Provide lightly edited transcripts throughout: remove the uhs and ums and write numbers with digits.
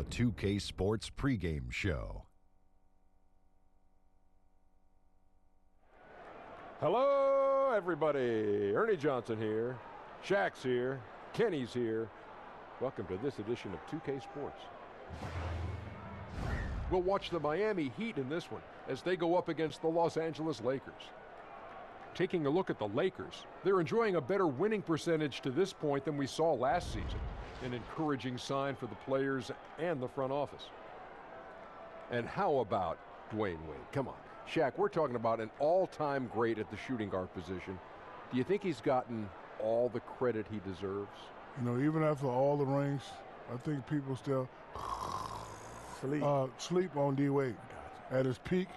the 2K Sports pregame show. Hello, everybody. Ernie Johnson here. Shaq's here. Kenny's here. Welcome to this edition of 2K Sports. We'll watch the Miami Heat in this one as they go up against the Los Angeles Lakers. Taking a look at the Lakers, they're enjoying a better winning percentage to this point than we saw last season, an encouraging sign for the players and the front office. And how about Dwayne Wade? Come on. Shaq, we're talking about an all-time great at the shooting guard position. Do you think he's gotten all the credit he deserves? You know, even after all the rings, I think people still sleep on D. Wade. At his peak,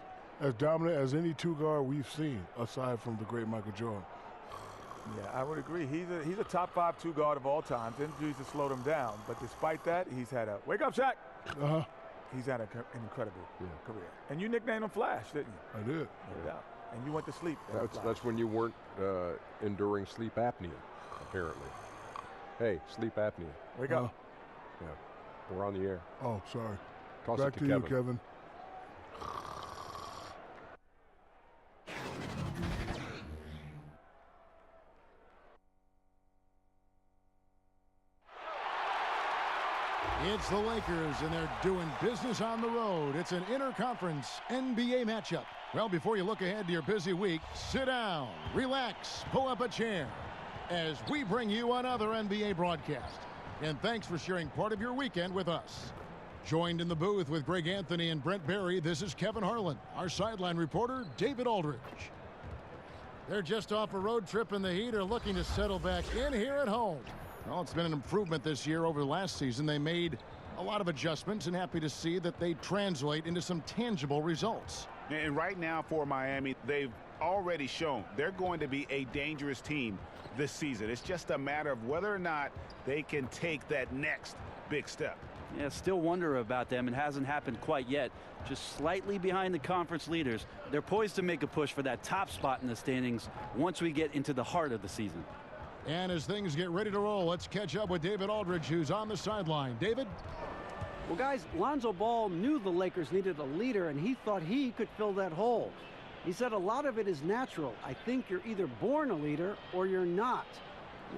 as dominant as any two-guard we've seen, aside from the great Michael Jordan. Yeah, I would agree. He's a top 5 two-guard of all time. Injuries have slowed him down, but despite that, he's had a wake up, Shaq. He's had an incredible career. And you nicknamed him Flash, didn't you? I did. No doubt. And you went to sleep. That's when you weren't enduring sleep apnea, apparently. Hey, sleep apnea. Wake up. Yeah, we're on the air. Oh, sorry. Toss Back it to to you, Kevin. It's the Lakers, and they're doing business on the road. It's an interconference NBA matchup. Well, before you look ahead to your busy week, sit down, relax, pull up a chair as we bring you another NBA broadcast. And thanks for sharing part of your weekend with us. Joined in the booth with Greg Anthony and Brent Barry, this is Kevin Harlan. Our sideline reporter, David Aldridge. They're just off a road trip, and the Heat are looking to settle back in here at home. Well, it's been an improvement this year over last season. They made a lot of adjustments, and happy to see that they translate into some tangible results. And right now for Miami, they've already shown they're going to be a dangerous team this season. It's just a matter of whether or not they can take that next big step. Yeah, still wonder about them. It hasn't happened quite yet. Just slightly behind the conference leaders. They're poised to make a push for that top spot in the standings once we get into the heart of the season. And as things get ready to roll, let's catch up with David Aldridge, who's on the sideline. David? Well, guys, Lonzo Ball knew the Lakers needed a leader, and he thought he could fill that hole. He said a lot of it is natural. I think you're either born a leader or you're not.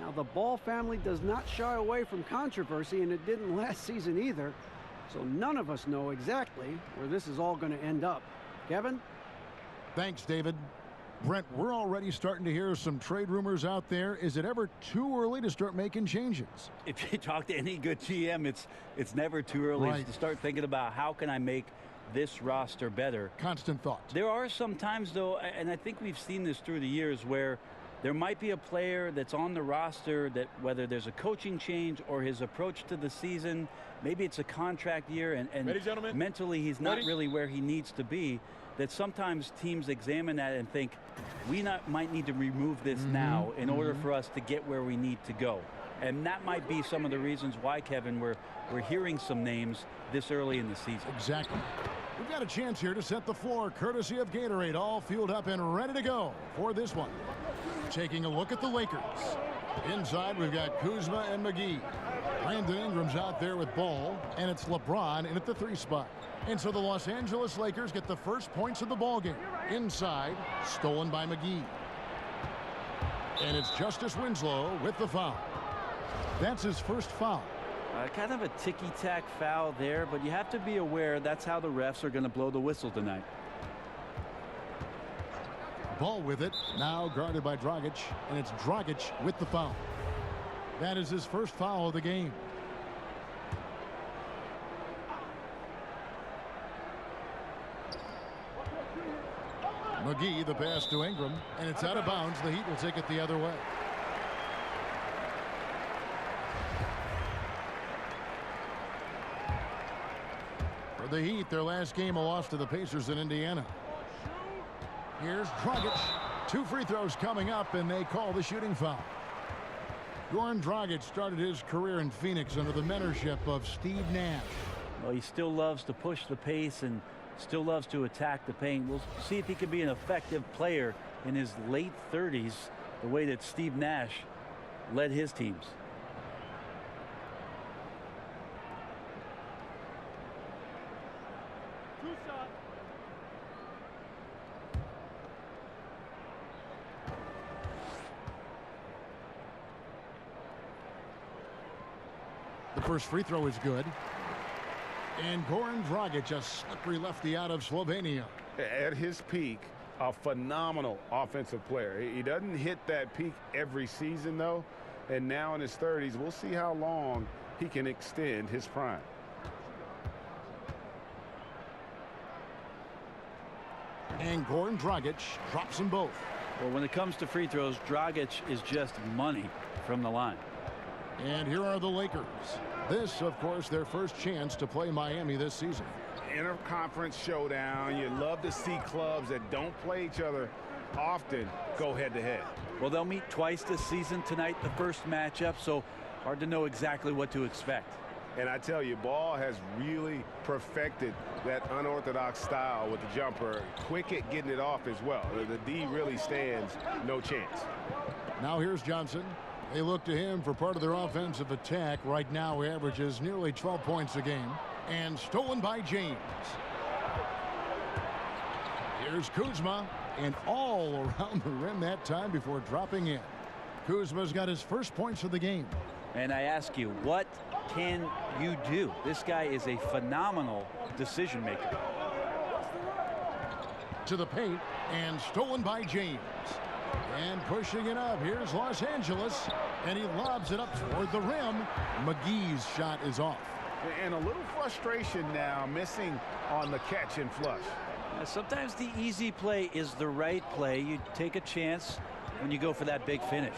Now, the Ball family does not shy away from controversy, and it didn't last season either. So none of us know exactly where this is all going to end up. Kevin? Thanks, David. Brent, we're already starting to hear some trade rumors out there. Is it ever too early to start making changes? If you talk to any good GM, it's never too early to start thinking about how can I make this roster better. Constant thought. There are some times, though, and I think we've seen this through the years, where there might be a player that's on the roster that, whether there's a coaching change or his approach to the season, maybe it's a contract year and mentally he's not really where he needs to be, that sometimes teams examine that and think, we might need to remove this now in order for us to get where we need to go. And that might be some of the reasons why, Kevin, we're hearing some names this early in the season. Exactly. We've got a chance here to set the floor, courtesy of Gatorade, all fueled up and ready to go for this one. Taking a look at the Lakers. Inside, we've got Kuzma and McGee. Brandon Ingram's out there with Ball, and it's LeBron in at the 3 spot. And so the Los Angeles Lakers get the first points of the ballgame. Inside, stolen by McGee. And it's Justice Winslow with the foul. That's his first foul. Kind of a ticky-tack foul there, but you have to be aware that's how the refs are going to blow the whistle tonight. Ball with it, now guarded by Dragic, and it's Dragic with the foul. That is his first foul of the game. McGee, the pass to Ingram, and it's out of bounds. The Heat will take it the other way. For the Heat, their last game, a loss to the Pacers in Indiana. Here's Dragic. 2 free throws coming up, and they call the shooting foul. Goran Dragic started his career in Phoenix under the mentorship of Steve Nash. Well, he still loves to push the pace and still loves to attack the paint. We'll see if he can be an effective player in his late 30s, the way that Steve Nash led his teams. The first free throw is good. And Goran Dragic, a slippery lefty out of Slovenia. At his peak, a phenomenal offensive player. He doesn't hit that peak every season, though. And now in his 30s, we'll see how long he can extend his prime. And Goran Dragic drops them both. Well, when it comes to free throws, Dragic is just money from the line. And here are the Lakers. This, of course, their first chance to play Miami this season. Interconference showdown. You love to see clubs that don't play each other often go head-to-head. Well, they'll meet twice this season tonight, the first matchup, so hard to know exactly what to expect. And I tell you, Ball has really perfected that unorthodox style with the jumper. Quick at getting it off as well. The D really stands no chance. Now here's Johnson. They look to him for part of their offensive attack. Right now, he averages nearly 12 points a game. And stolen by James. Here's Kuzma. And all around the rim that time before dropping in. Kuzma's got his first points of the game. And I ask you, what can you do? This guy is a phenomenal decision maker. To the paint, and stolen by James. And pushing it up, here's Los Angeles, and he lobs it up toward the rim. McGee's shot is off. And a little frustration now, missing on the catch and flush. Sometimes the easy play is the right play. You take a chance when you go for that big finish.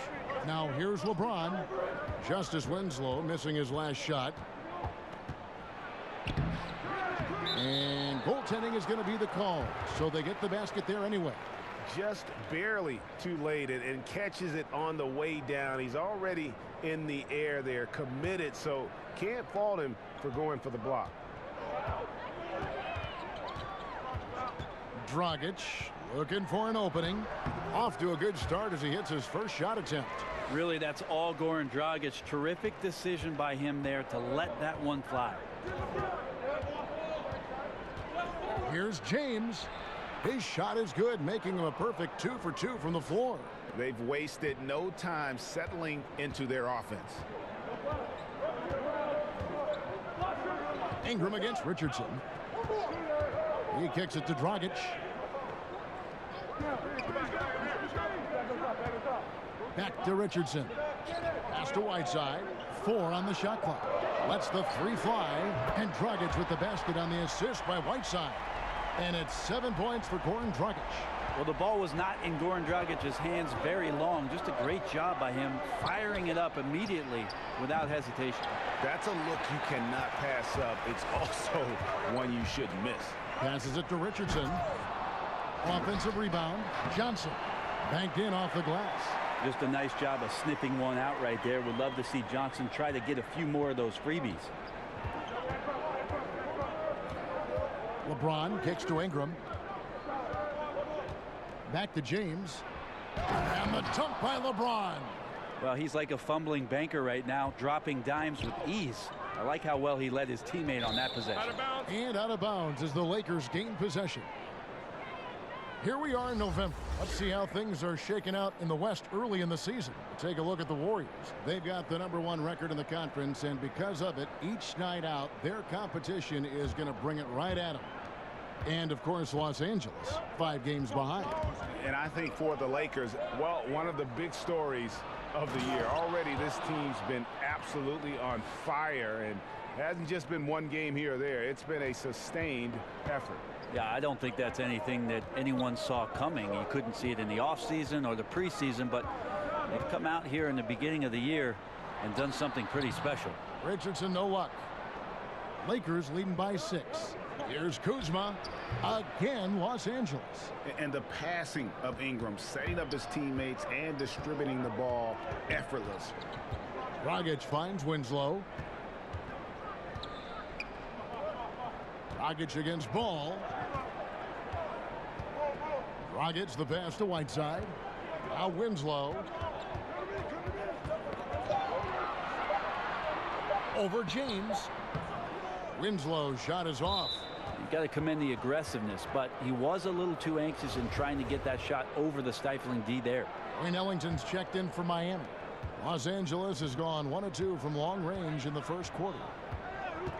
Now here's LeBron. Justice Winslow missing his last shot. And goaltending is going to be the call, so they get the basket there anyway. Just barely too late and catches it on the way down. He's already in the air there, committed, so can't fault him for going for the block. Dragic looking for an opening. Off to a good start as he hits his first shot attempt. Really, that's all Goran Dragic. Terrific decision by him there to let that one fly. Here's James. His shot is good, making him a perfect 2 for 2 from the floor. They've wasted no time settling into their offense. Ingram against Richardson. He kicks it to Dragic. Back to Richardson. Pass to Whiteside. 4 on the shot clock. Lets the 3 fly. And Dragic with the basket on the assist by Whiteside. And it's 7 points for Goran Dragic. Well, the ball was not in Goran Dragic's hands very long. Just a great job by him firing it up immediately without hesitation. That's a look you cannot pass up. It's also one you shouldn't miss. Passes it to Richardson. Offensive rebound. Johnson banked in off the glass. Just a nice job of snipping one out right there. Would love to see Johnson try to get a few more of those freebies. LeBron kicks to Ingram. Back to James. And the dunk by LeBron. Well, he's like a fumbling banker right now, dropping dimes with ease. I like how well he led his teammate on that possession. And out of bounds as the Lakers gain possession. Here we are in November. Let's see how things are shaking out in the West early in the season. Take a look at the Warriors. They've got the #1 record in the conference, and because of it, each night out, their competition is going to bring it right at them. And, of course, Los Angeles, 5 games behind. And I think for the Lakers, well, one of the big stories of the year. Already this team's been absolutely on fire, and it hasn't just been one game here or there. It's been a sustained effort. Yeah, I don't think that's anything that anyone saw coming. You couldn't see it in the offseason or the preseason, but they've come out here in the beginning of the year and done something pretty special. Richardson, no luck. Lakers leading by 6. Here's Kuzma. Again, Los Angeles. And the passing of Ingram, setting up his teammates and distributing the ball, effortless. Dragic finds Winslow. Dragic against Ball. Dragic the pass to Whiteside. Now Winslow. Over James. Winslow's shot is off. You've got to commend the aggressiveness, but he was a little too anxious in trying to get that shot over the stifling D there. Wayne Ellington's checked in for Miami. Los Angeles has gone 1 of 2 from long range in the first quarter.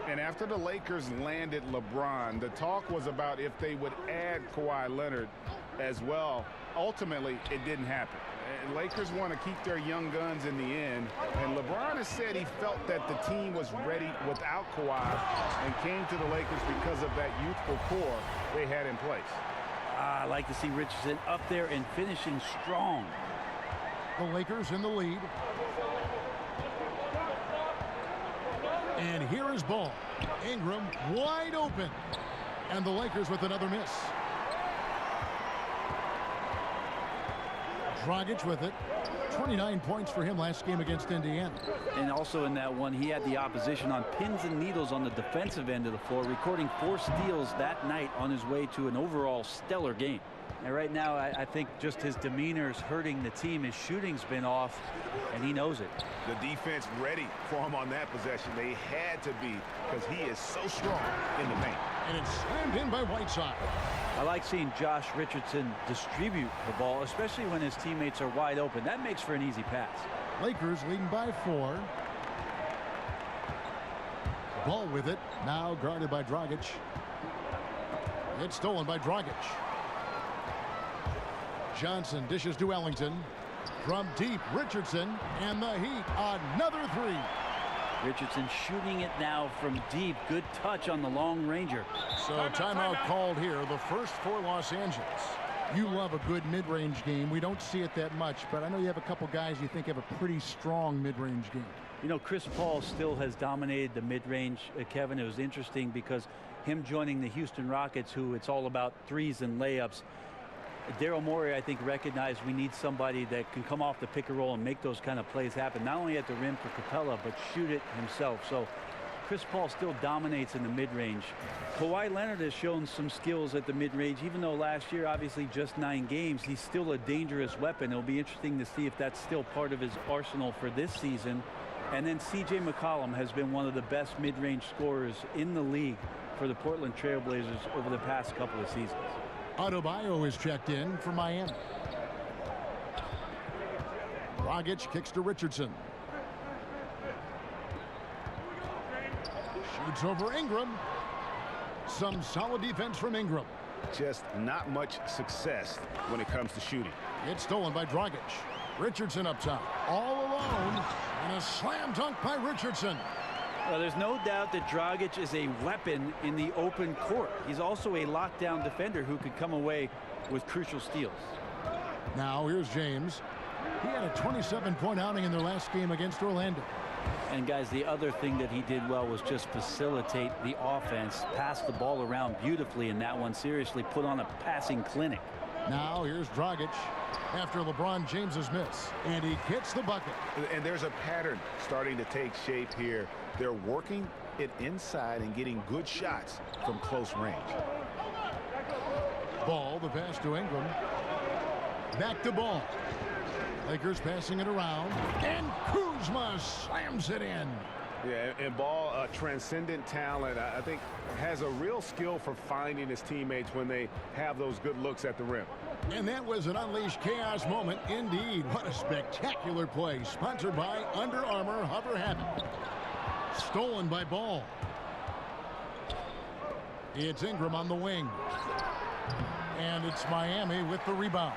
And after the Lakers landed LeBron, the talk was about if they would add Kawhi Leonard as well. Ultimately, it didn't happen. And Lakers want to keep their young guns in the end. And LeBron has said he felt that the team was ready without Kawhi and came to the Lakers because of that youthful core they had in place. I like to see Richardson up there and finishing strong. The Lakers in the lead. And here is ball. Ingram wide open. And the Lakers with another miss. Dragic with it. 29 points for him last game against Indiana. And also in that one, he had the opposition on pins and needles on the defensive end of the floor, recording 4 steals that night on his way to an overall stellar game. And right now, I think just his demeanor is hurting the team. His shooting's been off, and he knows it. The defense ready for him on that possession. They had to be, because he is so strong in the paint. And it's slammed in by Whiteside. I like seeing Josh Richardson distribute the ball, especially when his teammates are wide open. That makes for an easy pass. Lakers leading by 4. Ball with it. Now guarded by Dragic. It's stolen by Dragic. Johnson dishes to Ellington. From deep, Richardson, and the Heat, another 3. Richardson shooting it now from deep. Good touch on the long ranger. So timeout called here, the first for Los Angeles. You love a good mid-range game. We don't see it that much, but I know you have a couple guys you think have a pretty strong mid-range game. You know, Chris Paul still has dominated the mid-range, Kevin. It was interesting because him joining the Houston Rockets, who it's all about threes and layups. Daryl Morey, I think, recognized we need somebody that can come off the pick and roll and make those kind of plays happen, not only at the rim for Capella, but shoot it himself. So Chris Paul still dominates in the mid-range. Kawhi Leonard has shown some skills at the mid-range, even though last year, obviously, just 9 games. He's still a dangerous weapon. It'll be interesting to see if that's still part of his arsenal for this season. And then C.J. McCollum has been one of the best mid-range scorers in the league for the Portland Trail Blazers over the past couple of seasons. Adebayo is checked in for Miami. Dragic kicks to Richardson. Shoots over Ingram. Some solid defense from Ingram. Just not much success when it comes to shooting. It's stolen by Dragic. Richardson up top, all alone, and a slam dunk by Richardson. Well, there's no doubt that Dragic is a weapon in the open court. He's also a lockdown defender who could come away with crucial steals. Now here's James. He had a 27-point outing in their last game against Orlando. And guys, the other thing that he did well was just facilitate the offense, pass the ball around beautifully in that one. Seriously put on a passing clinic. Now here's Dragic after LeBron James's miss, and he gets the bucket. And there's a pattern starting to take shape here. They're working it inside and getting good shots from close range. Ball, the pass to Ingram. Back to Ball. Lakers passing it around, and Kuzma slams it in. Yeah, and Ball, a transcendent talent, I think has a real skill for finding his teammates when they have those good looks at the rim. And that was an unleashed chaos moment indeed. What a spectacular play, sponsored by Under Armour Hover Habit. Stolen by Ball. It's Ingram on the wing. And it's Miami with the rebound.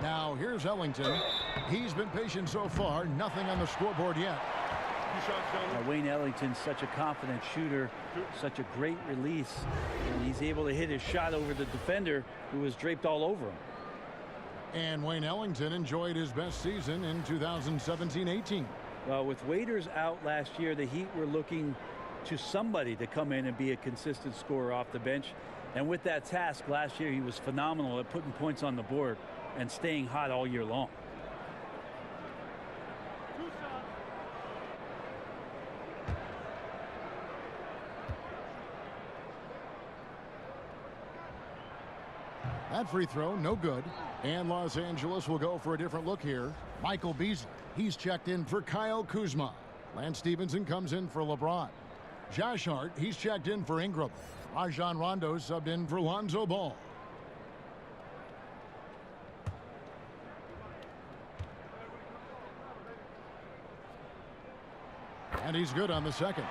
Now here's Ellington. He's been patient so far. Nothing on the scoreboard yet. Wayne Ellington's such a confident shooter, such a great release, and he's able to hit his shot over the defender who was draped all over him. And Wayne Ellington enjoyed his best season in 2017-18. Well, with Waiters out last year, the Heat were looking to somebody to come in and be a consistent scorer off the bench. And with that task last year, he was phenomenal at putting points on the board and staying hot all year long. That free throw, no good. And Los Angeles will go for a different look here. Michael Beasley, he's checked in for Kyle Kuzma. Lance Stevenson comes in for LeBron. Josh Hart, he's checked in for Ingram. Rajon Rondo subbed in for Lonzo Ball. And he's good on the second.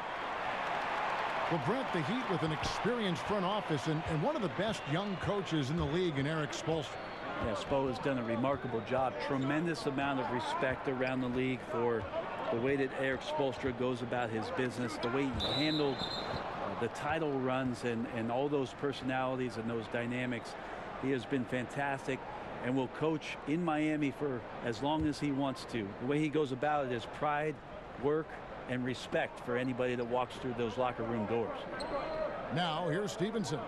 Well, Brent, the Heat with an experienced front office and one of the best young coaches in the league in Eric Spoelstra. Yeah, Spo has done a remarkable job. Tremendous amount of respect around the league for the way that Eric Spoelstra goes about his business, the way he handled the title runs and all those personalities and those dynamics. He has been fantastic and will coach in Miami for as long as he wants to. The way he goes about it is pride, work, and respect for anybody that walks through those locker room doors. Now here's Stevenson.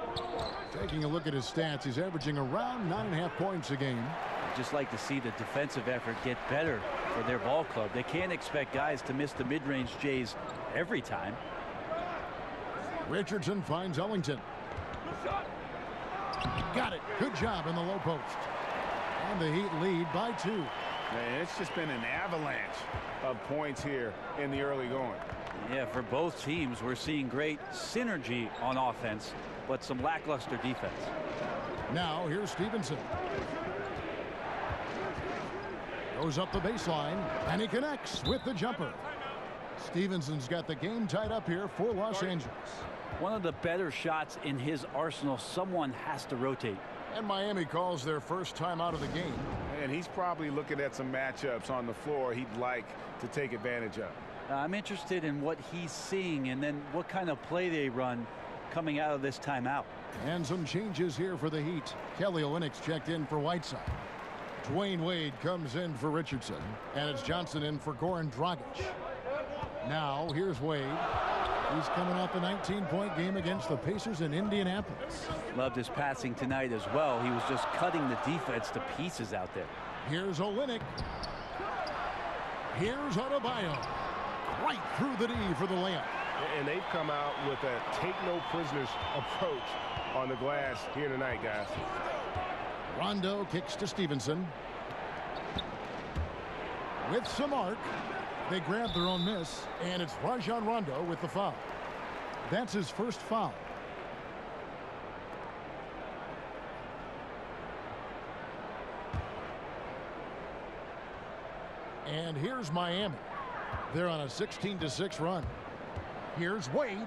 Taking a look at his stats, he's averaging around 9.5 points a game. I'd just like to see the defensive effort get better for their ball club. They can't expect guys to miss the mid-range Jays every time. Richardson finds Ellington. Got it. Good job in the low post. And the Heat lead by 2. Man, it's just been an avalanche of points here in the early going. Yeah, for both teams, we're seeing great synergy on offense, but some lackluster defense. Now here's Stevenson. Goes up the baseline, and he connects with the jumper. Stevenson's got the game tied up here for Los Angeles. One of the better shots in his arsenal. Someone has to rotate. And Miami calls their first time out of the game. And he's probably looking at some matchups on the floor he'd like to take advantage of. I'm interested in what he's seeing and then what kind of play they run coming out of this timeout. And some changes here for the Heat. Kelly Olynyk's checked in for Whiteside. Dwayne Wade comes in for Richardson. And it's Johnson in for Goran Dragic. Now here's Wade. He's coming off a 19-point game against the Pacers in Indianapolis. Loved his passing tonight as well. He was just cutting the defense to pieces out there. Here's Olynyk. Here's Adebayo. Right through the D for the layup. And they've come out with a take-no-prisoners approach on the glass here tonight, guys. Rondo kicks to Stevenson. With some arc. They grab their own miss, and it's Rajon Rondo with the foul. That's his first foul. And here's Miami. They're on a 16-6 run. Here's Wade.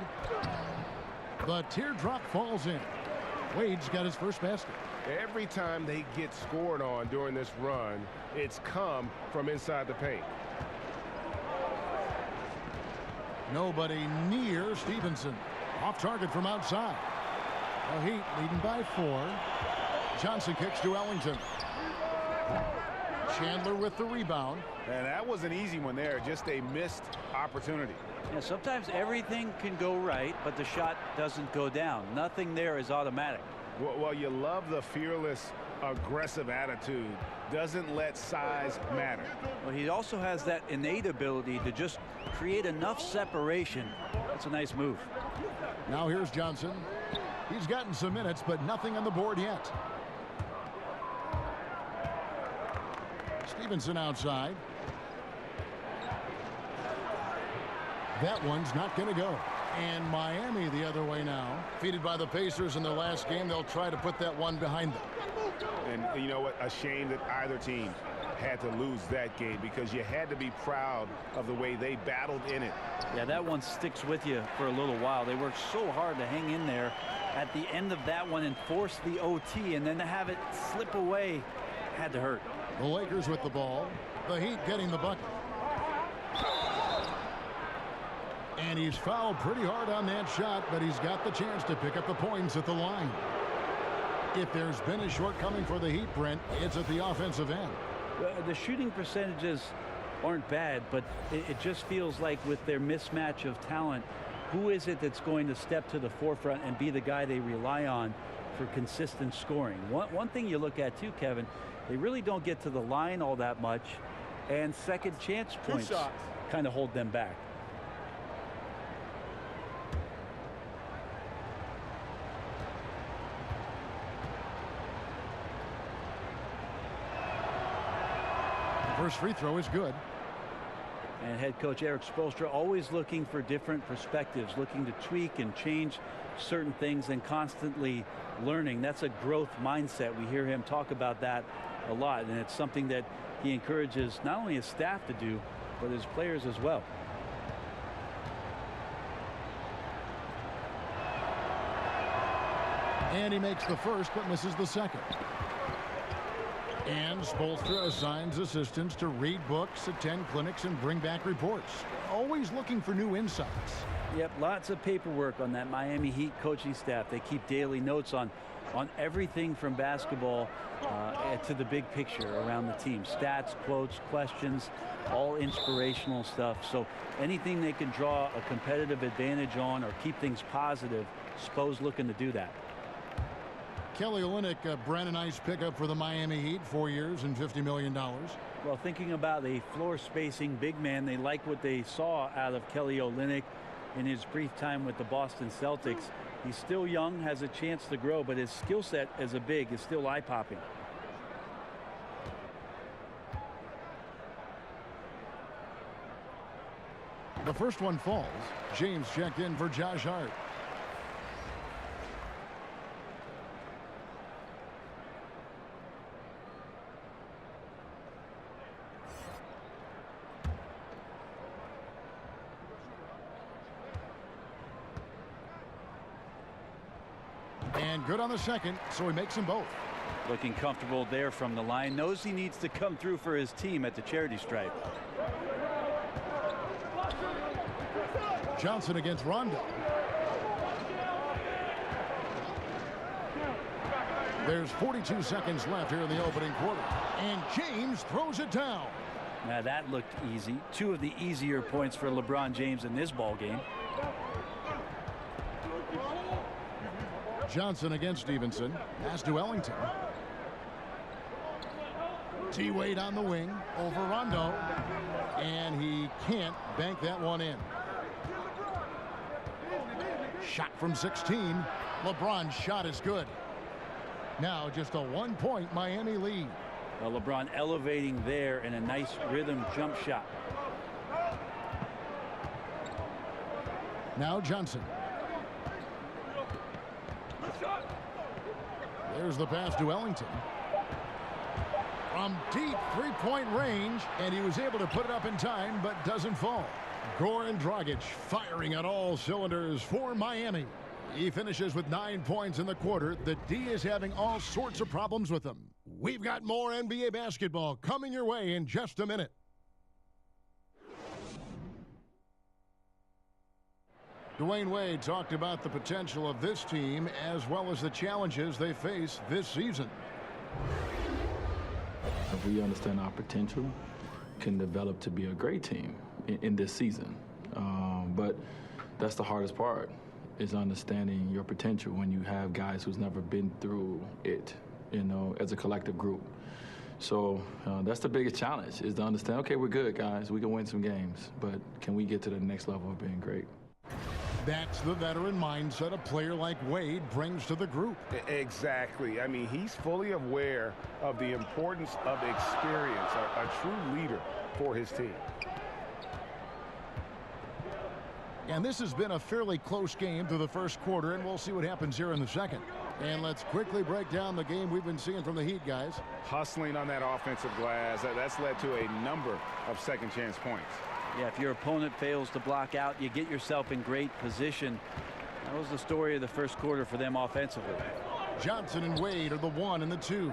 The teardrop falls in. Wade's got his first basket. Every time they get scored on during this run, it's come from inside the paint. Nobody near Stevenson. Off target from outside. The Heat leading by 4. Johnson kicks to Ellington. Chandler with the rebound. And that was an easy one there. Just a missed opportunity. Yeah, sometimes everything can go right, but the shot doesn't go down. Nothing there is automatic. Well, you love the fearless, aggressive attitude. Doesn't let size matter. Well, he also has that innate ability to just create enough separation. That's a nice move. Now here's Johnson. He's gotten some minutes, but nothing on the board yet. Stevenson outside. That one's not going to go. And Miami the other way now. Defeated by the Pacers in their last game. They'll try to put that one behind them. And you know what? A shame that either team had to lose that game because you had to be proud of the way they battled in it. Yeah, that one sticks with you for a little while. They worked so hard to hang in there at the end of that one and force the OT, and then to have it slip away had to hurt. The Lakers with the ball. The Heat getting the bucket. And he's fouled pretty hard on that shot, but he's got the chance to pick up the points at the line. If there's been a shortcoming for the Heat, Brent, it's at the offensive end. The shooting percentages aren't bad, but it just feels like with their mismatch of talent, who is it that's going to step to the forefront and be the guy they rely on for consistent scoring? One thing you look at too, Kevin, they really don't get to the line all that much, and second chance points kind of hold them back. First free throw is good. And head coach Eric Spoelstra always looking for different perspectives, looking to tweak and change certain things and constantly learning. That's a growth mindset. We hear him talk about that a lot, and it's something that he encourages not only his staff to do, but his players as well. And he makes the first but misses the second. And Spoelstra assigns assistants to read books, attend clinics, and bring back reports. Always looking for new insights. Yep, lots of paperwork on that Miami Heat coaching staff. They keep daily notes on everything from basketball to the big picture around the team. Stats, quotes, questions, all inspirational stuff. So anything they can draw a competitive advantage on or keep things positive, Spo's looking to do that. Kelly Olynyk, a brand nice pickup for the Miami Heat, 4 years and $50 million. Well, thinking about a floor spacing big man, they like what they saw out of Kelly Olynyk in his brief time with the Boston Celtics. He's still young, has a chance to grow, but his skill set as a big is still eye-popping. The first one falls. James checked in for Josh Hart. And good on the second, so he makes them both. Looking comfortable there from the line. Knows he needs to come through for his team at the charity stripe. Johnson against Rondo. There's 42 seconds left here in the opening quarter. And James throws it down. Now that looked easy. Two of the easier points for LeBron James in this ball game. Johnson against Stevenson. Pass to Ellington. T-Wade on the wing over Rondo. And he can't bank that one in. Shot from 16. LeBron's shot is good. Now just a 1-point Miami lead. Well, LeBron elevating there in a nice rhythm jump shot. Now Johnson. There's the pass to Ellington. From deep three-point range, and he was able to put it up in time, but doesn't fall. Goran Dragic firing on all cylinders for Miami. He finishes with 9 points in the quarter. The D is having all sorts of problems with him. We've got more NBA basketball coming your way in just a minute. Dwayne Wade talked about the potential of this team as well as the challenges they face this season. If we understand our potential, can develop to be a great team in this season. But that's the hardest part, is understanding your potential when you have guys who's never been through it, you know, as a collective group. So that's the biggest challenge, is to understand, okay, we're good, guys. We can win some games, but can we get to the next level of being great? That's the veteran mindset a player like Wade brings to the group. Exactly. I mean, he's fully aware of the importance of experience, a true leader for his team. And this has been a fairly close game through the first quarter, and we'll see what happens here in the second. And let's quickly break down the game we've been seeing from the Heat, guys. Hustling on that offensive glass, that's led to a number of second chance points. Yeah, if your opponent fails to block out, you get yourself in great position. That was the story of the first quarter for them offensively. Johnson and Wade are the 1 and the 2.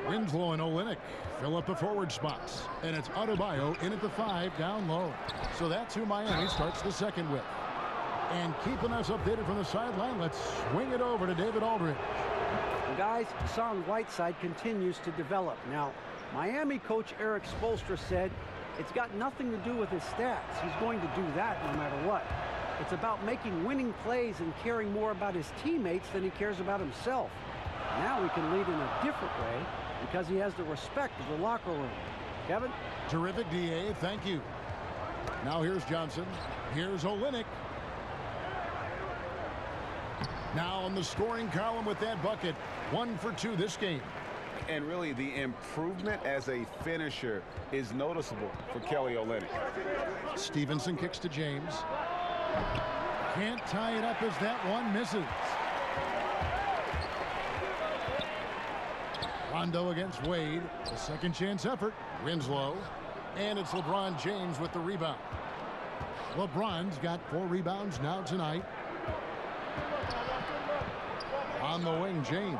Winslow and Olynyk fill up the forward spots. And it's Adebayo in at the 5 down low. So that's who Miami starts the second with. And keeping us updated from the sideline, let's swing it over to David Aldridge. Well, guys, Hassan Whiteside continues to develop. Now, Miami coach Eric Spoelstra said it's got nothing to do with his stats. He's going to do that no matter what. It's about making winning plays and caring more about his teammates than he cares about himself. Now he can lead in a different way because he has the respect of the locker room. Kevin? Terrific, D.A. Thank you. Now here's Johnson. Here's Olynyk. Now on the scoring column with that bucket. 1 for 2 this game. And really, the improvement as a finisher is noticeable for Kelly Olynyk. Stevenson kicks to James. Can't tie it up as that one misses. Rondo against Wade. A second chance effort. Winslow. And it's LeBron James with the rebound. LeBron's got 4 rebounds now tonight. On On the wing, James.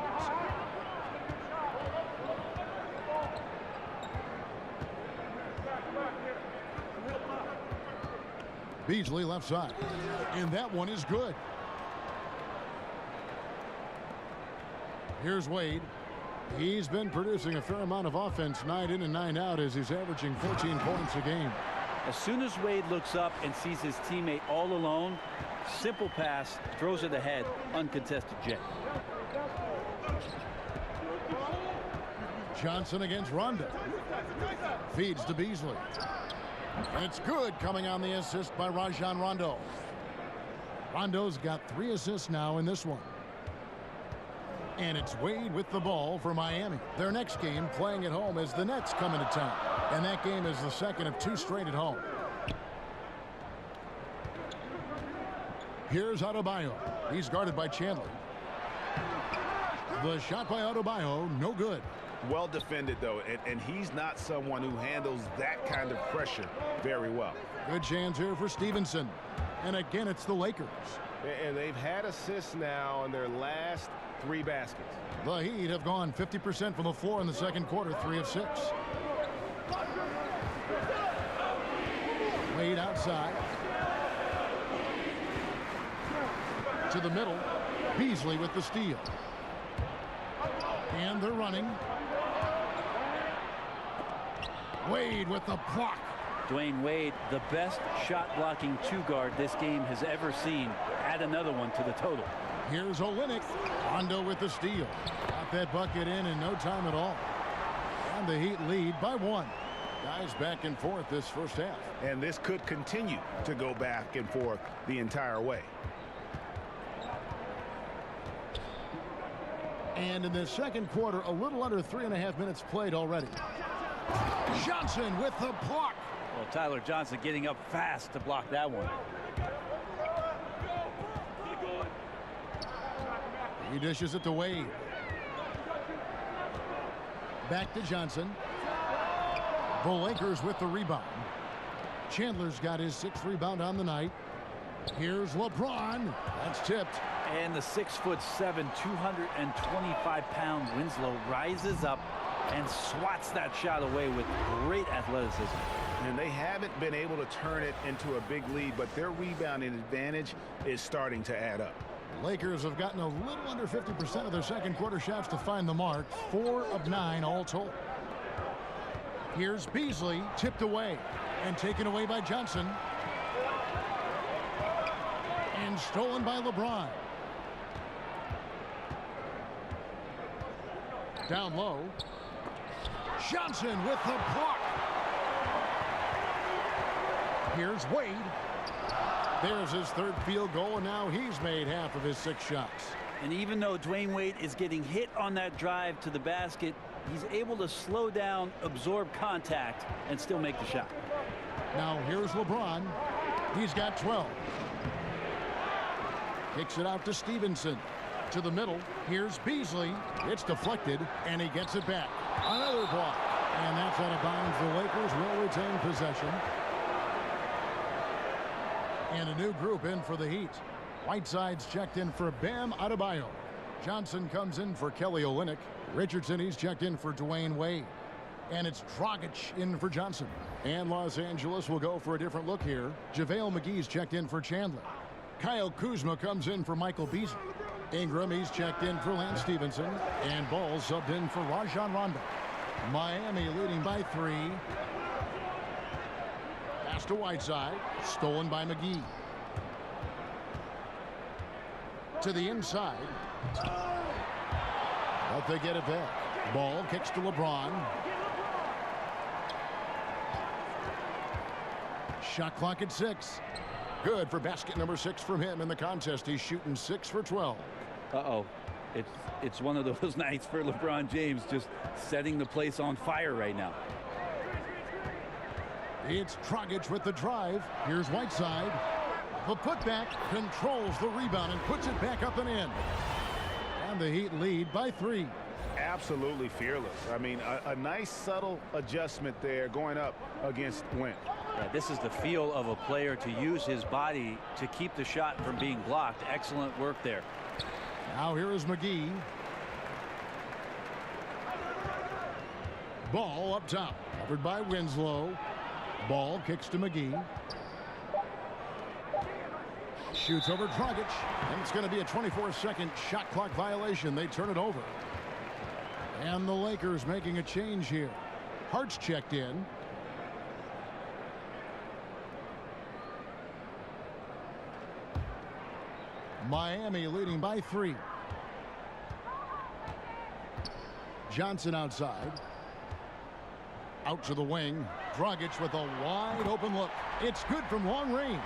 Beasley left side. And that one is good. Here's Wade. He's been producing a fair amount of offense night in and night out as he's averaging 14 points a game. As soon as Wade looks up and sees his teammate all alone, simple pass, throws it ahead, uncontested J. Johnson against Rondo. Feeds to Beasley. It's good, coming on the assist by Rajon Rondo. Rondo's got 3 assists now in this one. And it's Wade with the ball for Miami. Their next game playing at home as the Nets come into town. And that game is the second of 2 straight at home. Here's Adebayo. He's guarded by Chandler. The shot by Adebayo, no good. Well defended, though, and he's not someone who handles that kind of pressure very well. Good chance here for Stevenson. And again, it's the Lakers. And they've had assists now on their last 3 baskets. The Heat have gone 50% from the floor in the second quarter, 3 of 6. Wade outside. To the middle. Beasley with the steal. And they're running. Wade with the block. Dwayne Wade, the best shot-blocking 2-guard this game has ever seen. Add another one to the total. Here's Olynyk. Rondo with the steal. Got that bucket in no time at all. And the Heat lead by 1. Guys back and forth this first half. And this could continue to go back and forth the entire way. And in the second quarter, a little under 3.5 minutes played already. Johnson with the block. Well, Tyler Johnson getting up fast to block that one. He dishes it to Wade. Back to Johnson. The Lakers with the rebound. Chandler's got his 6th rebound on the night. Here's LeBron. That's tipped. And the 6'7", 225-pound Winslow rises up and swats that shot away with great athleticism. And they haven't been able to turn it into a big lead, but their rebounding advantage is starting to add up. Lakers have gotten a little under 50% of their second quarter shots to find the mark. 4 of 9 all told. Here's Beasley, tipped away and taken away by Johnson. And stolen by LeBron. Down low. Johnson with the block. Here's Wade. There's his 3rd field goal, and now he's made half of his 6 shots. And even though Dwayne Wade is getting hit on that drive to the basket, he's able to slow down, absorb contact, and still make the shot. Now here's LeBron. He's got 12. Kicks it out to Stevenson. To the middle. Here's Beasley. It's deflected, and he gets it back. Another block. And that's out of bounds. The Lakers will retain possession. And a new group in for the Heat. Whiteside's checked in for Bam Adebayo. Johnson comes in for Kelly Olynyk. Richardson, he's checked in for Dwayne Wade. And it's Dragic in for Johnson. And Los Angeles will go for a different look here. JaVale McGee's checked in for Chandler. Kyle Kuzma comes in for Michael Beasley. Ingram, he's checked in for Lance Stevenson. And Ball subbed in for Rajon Rondo. Miami leading by 3. Pass to Whiteside. Stolen by McGee. To the inside. But they get it back. Ball kicks to LeBron. Shot clock at 6. Good for basket number 6 from him in the contest. He's shooting 6 for 12. Uh-oh. It's one of those nights for LeBron James, just setting the place on fire right now. It's Dragic with the drive. Here's Whiteside. The putback controls the rebound and puts it back up and in. And the Heat lead by 3. Absolutely fearless. I mean, a nice subtle adjustment there going up against Wentz. Yeah, this is the feel of a player to use his body to keep the shot from being blocked. Excellent work there. Now here is McGee. Ball up top. Covered by Winslow. Ball kicks to McGee. Shoots over Dragic. And it's going to be a 24-second shot clock violation. They turn it over. And the Lakers making a change here. Hart's checked in. Miami leading by 3. Johnson outside. Out to the wing. Dragic with a wide open look. It's good from long range.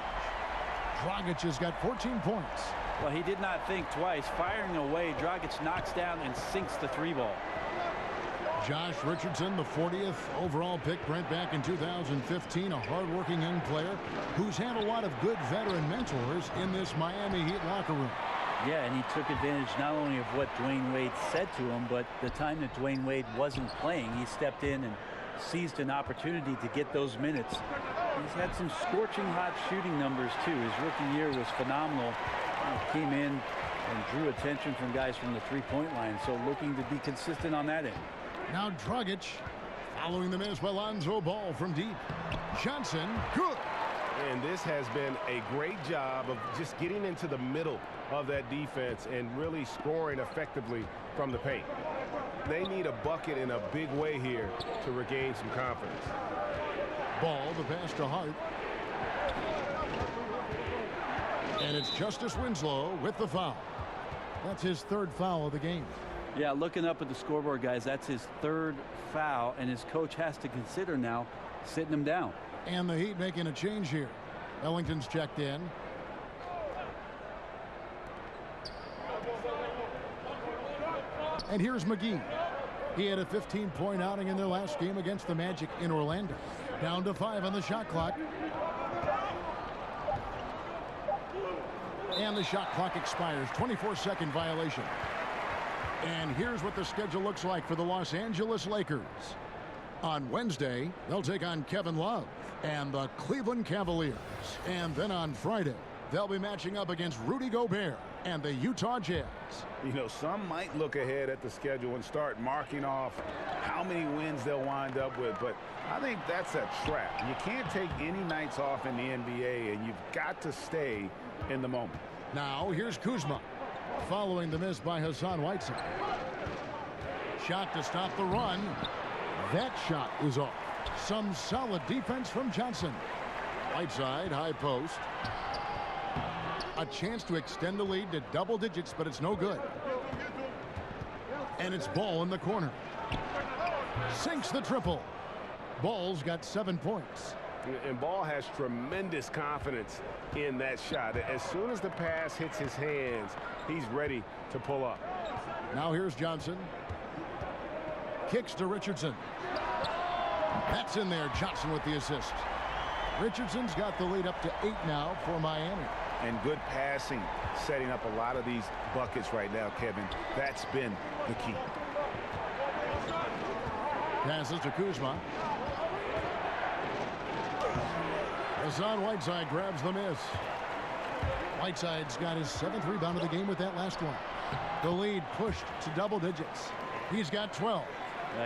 Dragic has got 14 points. Well, he did not think twice. Firing away, Dragic knocks down and sinks the 3-ball. Josh Richardson, the 40th overall pick, Brent, back in 2015, a hardworking young player who's had a lot of good veteran mentors in this Miami Heat locker room. Yeah, and he took advantage not only of what Dwayne Wade said to him, but the time that Dwayne Wade wasn't playing, he stepped in and seized an opportunity to get those minutes. He's had some scorching hot shooting numbers too. His rookie year was phenomenal. He came in and drew attention from guys from the three-point line, so looking to be consistent on that end. Now Dragic following the miss by Lonzo Ball from deep. Johnson, good. And this has been a great job of just getting into the middle of that defense and really scoring effectively from the paint. They need a bucket in a big way here to regain some confidence. Ball, the pass to Hart. And it's Justice Winslow with the foul. That's his 3rd foul of the game. Yeah, looking up at the scoreboard, guys, that's his 3rd foul, and his coach has to consider now sitting him down. And the Heat making a change here. Ellington's checked in. And here's McGee. He had a 15-point outing in their last game against the Magic in Orlando. Down to 5 on the shot clock. And the shot clock expires. 24-second violation. And here's what the schedule looks like for the Los Angeles Lakers. On Wednesday, they'll take on Kevin Love and the Cleveland Cavaliers. And then on Friday, they'll be matching up against Rudy Gobert and the Utah Jazz. You know, some might look ahead at the schedule and start marking off how many wins they'll wind up with, but I think that's a trap. You can't take any nights off in the NBA, and you've got to stay in the moment. Now, here's Kuzma, following the miss by Hassan Whiteside. Shot to stop the run. That shot is off. Some solid defense from Johnson. Whiteside, high post. A chance to extend the lead to double digits, but it's no good. And it's Ball in the corner. Sinks the triple. Ball's got 7 points. And Ball has tremendous confidence in that shot. As soon as the pass hits his hands, he's ready to pull up. Now here's Johnson. Kicks to Richardson. That's in there. Johnson with the assist. Richardson's got the lead up to 8 now for Miami. And good passing, setting up a lot of these buckets right now, Kevin. That's been the key. Passes to Kuzma. Hassan Whiteside grabs the miss. Whiteside's got his 7th rebound of the game with that last one. The lead pushed to double digits. He's got 12.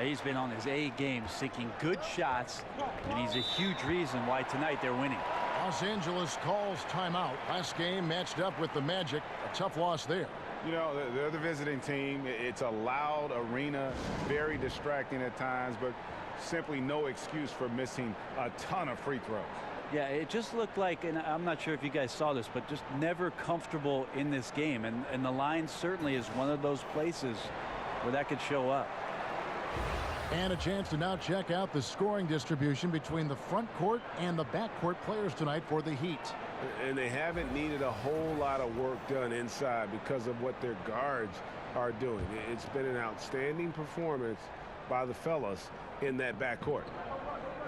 He's been on his A game, seeking good shots, and he's a huge reason why tonight they're winning. Los Angeles calls timeout. Last game matched up with the Magic. A tough loss there. You know, they're the visiting team. It's a loud arena, very distracting at times, but simply no excuse for missing a ton of free throws. Yeah, it just looked like, and I'm not sure if you guys saw this, but just never comfortable in this game. And the line certainly is one of those places where that could show up. And a chance to now check out the scoring distribution between the front court and the back court players tonight for the Heat. And they haven't needed a whole lot of work done inside because of what their guards are doing. It's been an outstanding performance by the fellas in that backcourt.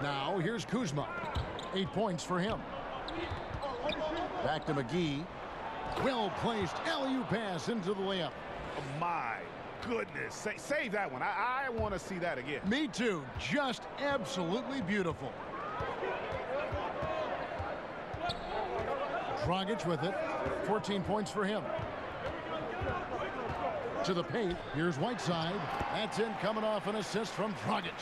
Now here's Kuzma. 8 points for him. Back to McGee. Well placed alley-oop pass into the layup. Oh my goodness. Save that one. I want to see that again. Me too. Just absolutely beautiful. Dragic with it. 14 points for him. To the paint. Here's Whiteside. That's in, coming off an assist from Dragic.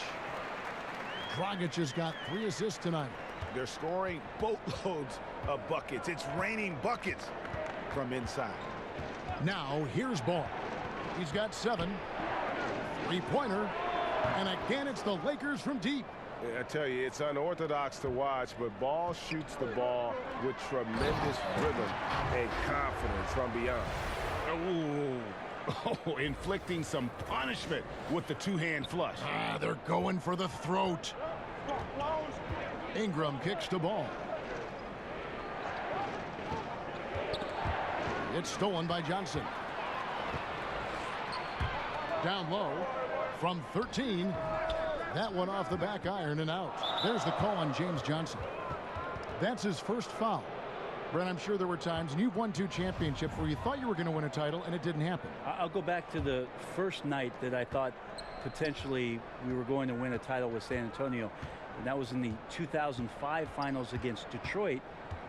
Dragic has got 3 assists tonight. They're scoring boatloads of buckets. It's raining buckets from inside. Now here's Ball. He's got 7. 3-pointer. And again, it's the Lakers from deep. I tell you, it's unorthodox to watch, but Ball shoots the ball with tremendous rhythm and confidence from beyond. Oh, inflicting some punishment with the 2-hand flush. They're going for the throat. Ingram kicks the ball. It's stolen by Johnson. Down low from 13. That one off the back iron and out. There's the call on James Johnson. That's his first foul. Brent, I'm sure there were times, and you've won 2 championships where you thought you were going to win a title and it didn't happen. I'll go back to the first night that I thought potentially we were going to win a title with San Antonio. And that was in the 2005 finals against Detroit.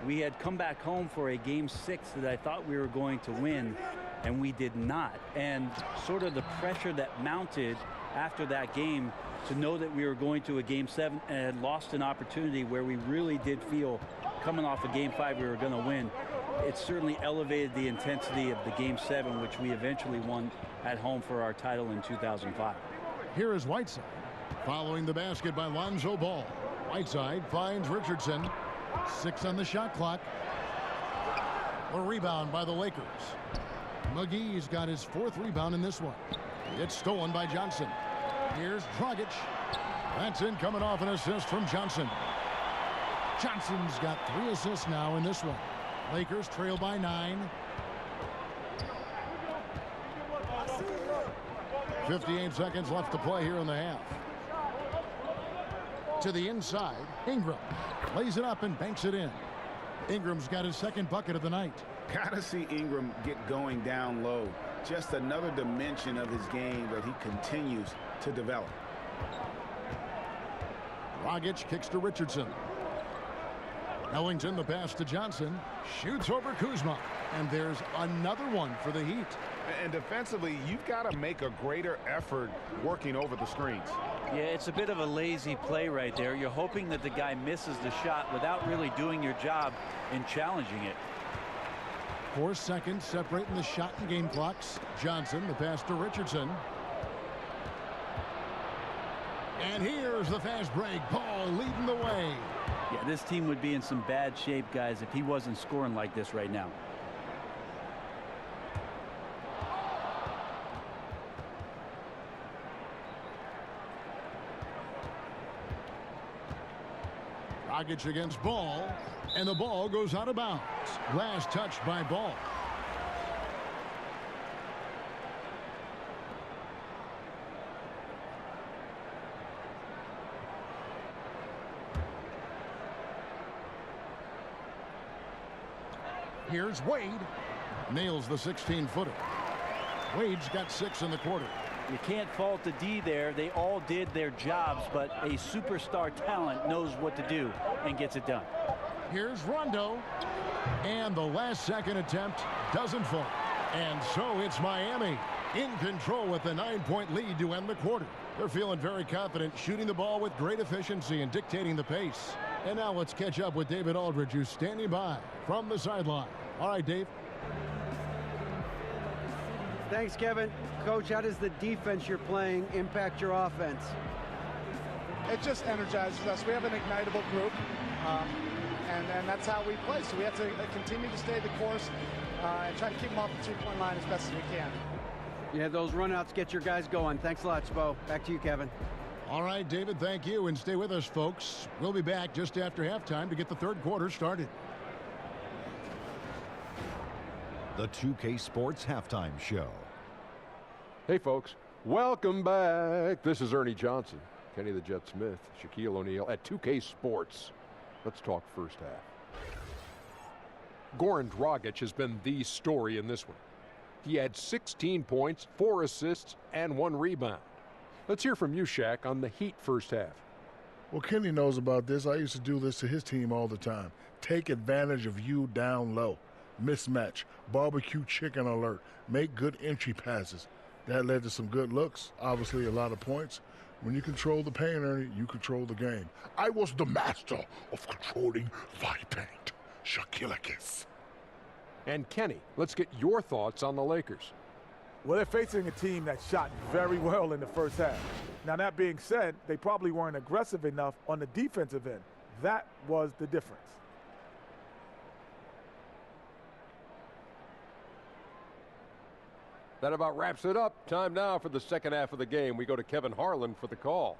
We had come back home for a game 6 that I thought we were going to win, and we did not. And sort of the pressure that mounted after that game to know that we were going to a game 7 and had lost an opportunity where we really did feel coming off of game 5 we were going to win. It certainly elevated the intensity of the game 7, which we eventually won at home for our title in 2005. Here is Whiteside following the basket by Lonzo Ball. Whiteside finds Richardson. 6 on the shot clock. A rebound by the Lakers. McGee's got his 4th rebound in this one. It's stolen by Johnson. Here's Dragic. That's in, coming off an assist from Johnson. Johnson's got 3 assists now in this one. Lakers trail by 9. 58 seconds left to play here in the half. To the inside, Ingram lays it up and banks it in. Ingram's got his 2nd bucket of the night. Gotta see Ingram get going down low. Just another dimension of his game that he continues to develop. Dragic kicks to Richardson. Ellington, the pass to Johnson. Shoots over Kuzma. And there's another one for the Heat. And defensively, you've got to make a greater effort working over the screens. Yeah, it's a bit of a lazy play right there. You're hoping that the guy misses the shot without really doing your job in challenging it. 4 seconds separating the shot and game clocks. Johnson, the pass to Richardson. And here's the fast break. Ball leading the way. Yeah, this team would be in some bad shape, guys, if he wasn't scoring like this right now. Dragic against Ball, and the ball goes out of bounds. Last touch by Ball. Here's Wade. Nails the 16-footer. Wade's got 6 in the quarter. You can't fault the D there. They all did their jobs, but a superstar talent knows what to do and gets it done. Here's Rondo. And the last second attempt doesn't fall. And so it's Miami in control with the 9-point lead to end the quarter. They're feeling very confident, shooting the ball with great efficiency and dictating the pace. And now let's catch up with David Aldridge, who's standing by from the sideline. All right, Dave. Thanks, Kevin. Coach, how does the defense you're playing impact your offense? It just energizes us. We have an ignitable group, and that's how we play. So we have to continue to stay the course and try to keep them off the 3-point line as best as we can. Yeah, those runouts get your guys going. Thanks a lot, Spo. Back to you, Kevin. All right, David, thank you. And stay with us, folks. We'll be back just after halftime to get the third quarter started. The 2K Sports Halftime Show. Hey, folks. Welcome back. This is Ernie Johnson, Kenny the Jet Smith, Shaquille O'Neal at 2K Sports. Let's talk first half. Goran Dragic has been the story in this one. He had 16 points, 4 assists, and 1 rebound. Let's hear from you, Shaq, on the Heat first half. Well, Kenny knows about this. I used to do this to his team all the time. Take advantage of you down low. Mismatch. Barbecue chicken alert. Make good entry passes. That led to some good looks, obviously a lot of points. When you control the paint, Ernie, you control the game. I was the master of controlling the paint. Shaquille. And Kenny, let's get your thoughts on the Lakers. Well, they're facing a team that shot very well in the first half. Now, that being said, they probably weren't aggressive enough on the defensive end. That was the difference. That about wraps it up. Time now for the second half of the game. We go to Kevin Harlan for the call.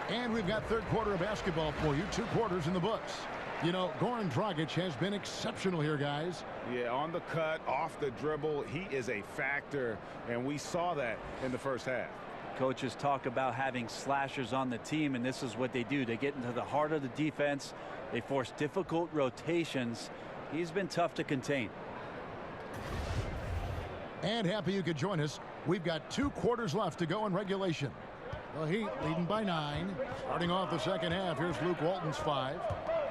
And we've got third quarter of basketball for you. 2 quarters in the books. You know, Goran Dragic has been exceptional here, guys. Yeah, on the cut, off the dribble, he is a factor, and we saw that in the first half. Coaches talk about having slashers on the team, and this is what they do. They get into the heart of the defense. They force difficult rotations. He's been tough to contain. And happy you could join us. We've got 2 quarters left to go in regulation. The Heat leading by 9. Starting off the second half, here's Luke Walton's 5.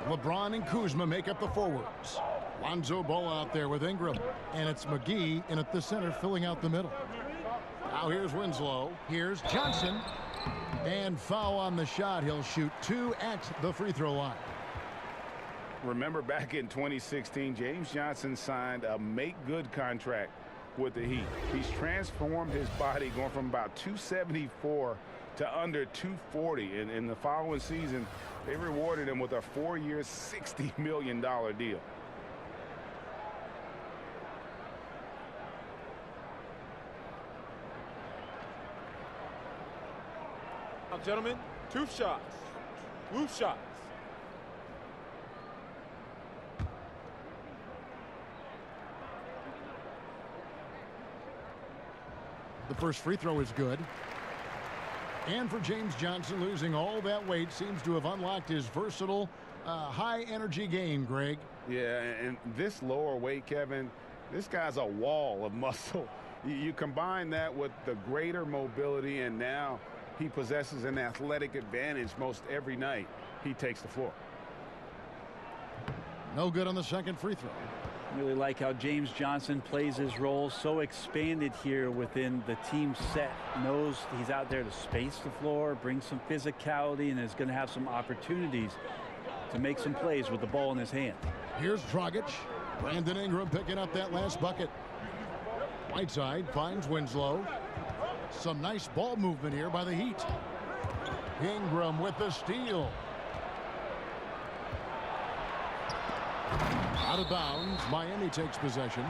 LeBron and Kuzma make up the forwards. Lonzo Ball out there with Ingram. And it's McGee in at the center filling out the middle. Now here's Winslow. Here's Johnson. And foul on the shot. He'll shoot 2 at the free throw line. Remember back in 2016, James Johnson signed a make-good contract with the Heat. He's transformed his body, going from about 274 to under 240. And in the following season, they rewarded him with a 4-year, $60 million deal. Now, gentlemen, 2 shots. Loose shots. The first free throw is good. And for James Johnson, losing all that weight seems to have unlocked his versatile, high-energy game, Greg. Yeah, and this lower weight, Kevin, this guy's a wall of muscle. You combine that with the greater mobility, and now he possesses an athletic advantage most every night he takes the floor. No good on the second free throw. Really like how James Johnson plays his role, so expanded here within the team set. Knows he's out there to space the floor, bring some physicality, and is going to have some opportunities to make some plays with the ball in his hand. Here's Dragic. Brandon Ingram picking up that last bucket. Whiteside finds Winslow. Some nice ball movement here by the Heat. Ingram with the steal. Out of bounds. Miami takes possession.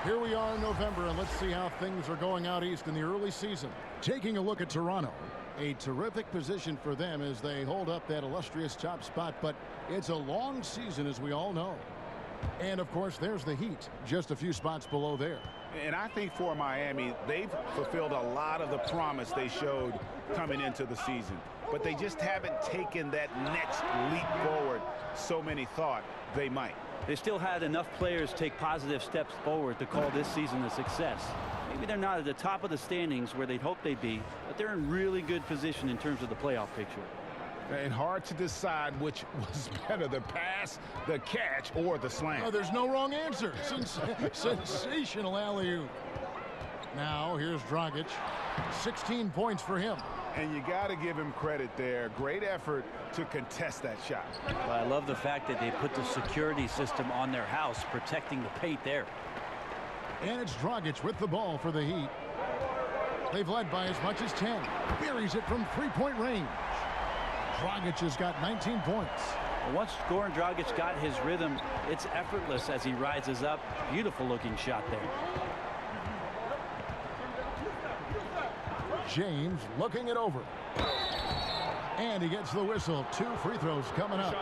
Here we are in November, and let's see how things are going out east in the early season. Taking a look at Toronto. A terrific position for them as they hold up that illustrious top spot, but it's a long season, as we all know. And, of course, there's the Heat, just a few spots below there. And I think for Miami, they've fulfilled a lot of the promise they showed coming into the season. But they just haven't taken that next leap forward so many thought they might. They still had enough players take positive steps forward to call this season a success. Maybe they're not at the top of the standings where they'd hope they'd be, but they're in really good position in terms of the playoff picture. And hard to decide which was better, the pass, the catch, or the slam. Oh, there's no wrong answer. Sensational alley-oop. Now here's Dragic. 16 points for him. And you got to give him credit there. Great effort to contest that shot. Well, I love the fact that they put the security system on their house, protecting the paint there. And it's Dragic with the ball for the Heat. They've led by as much as 10. Buries it from three-point range. Dragic has got 19 points. Once Goran Dragic got his rhythm, it's effortless as he rises up. Beautiful looking shot there. James looking it over. And he gets the whistle. 2 free throws coming up.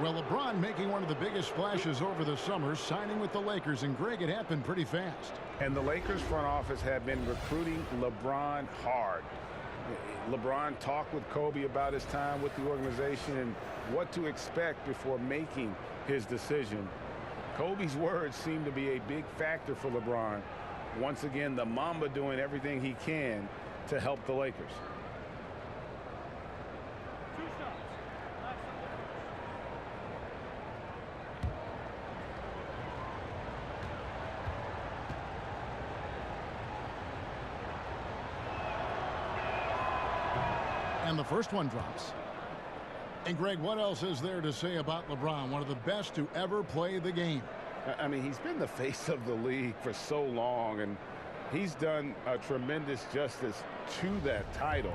Well, LeBron making one of the biggest splashes over the summer, signing with the Lakers, and Greg, it happened pretty fast. And the Lakers front office have been recruiting LeBron hard. LeBron talked with Kobe about his time with the organization and what to expect before making his decision. Kobe's words seem to be a big factor for LeBron. Once again, the Mamba doing everything he can to help the Lakers. And the first one drops. And, Greg, what else is there to say about LeBron, one of the best to ever play the game? I mean, he's been the face of the league for so long, and he's done a tremendous justice to that title.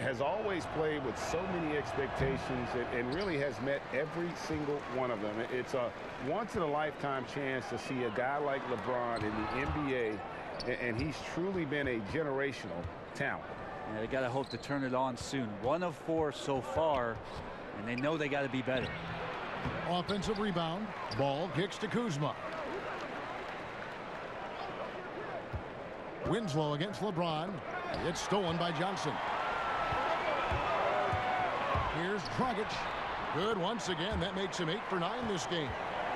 Has always played with so many expectations and really has met every single one of them. It's a once-in-a-lifetime chance to see a guy like LeBron in the NBA, and he's truly been a generational talent. Yeah, they got to hope to turn it on soon. 1 of 4 so far, and they know they got to be better. Offensive rebound. Ball kicks to Kuzma. Winslow against LeBron. It's stolen by Johnson. Here's Dragic. Good once again. That makes him 8 for 9 this game.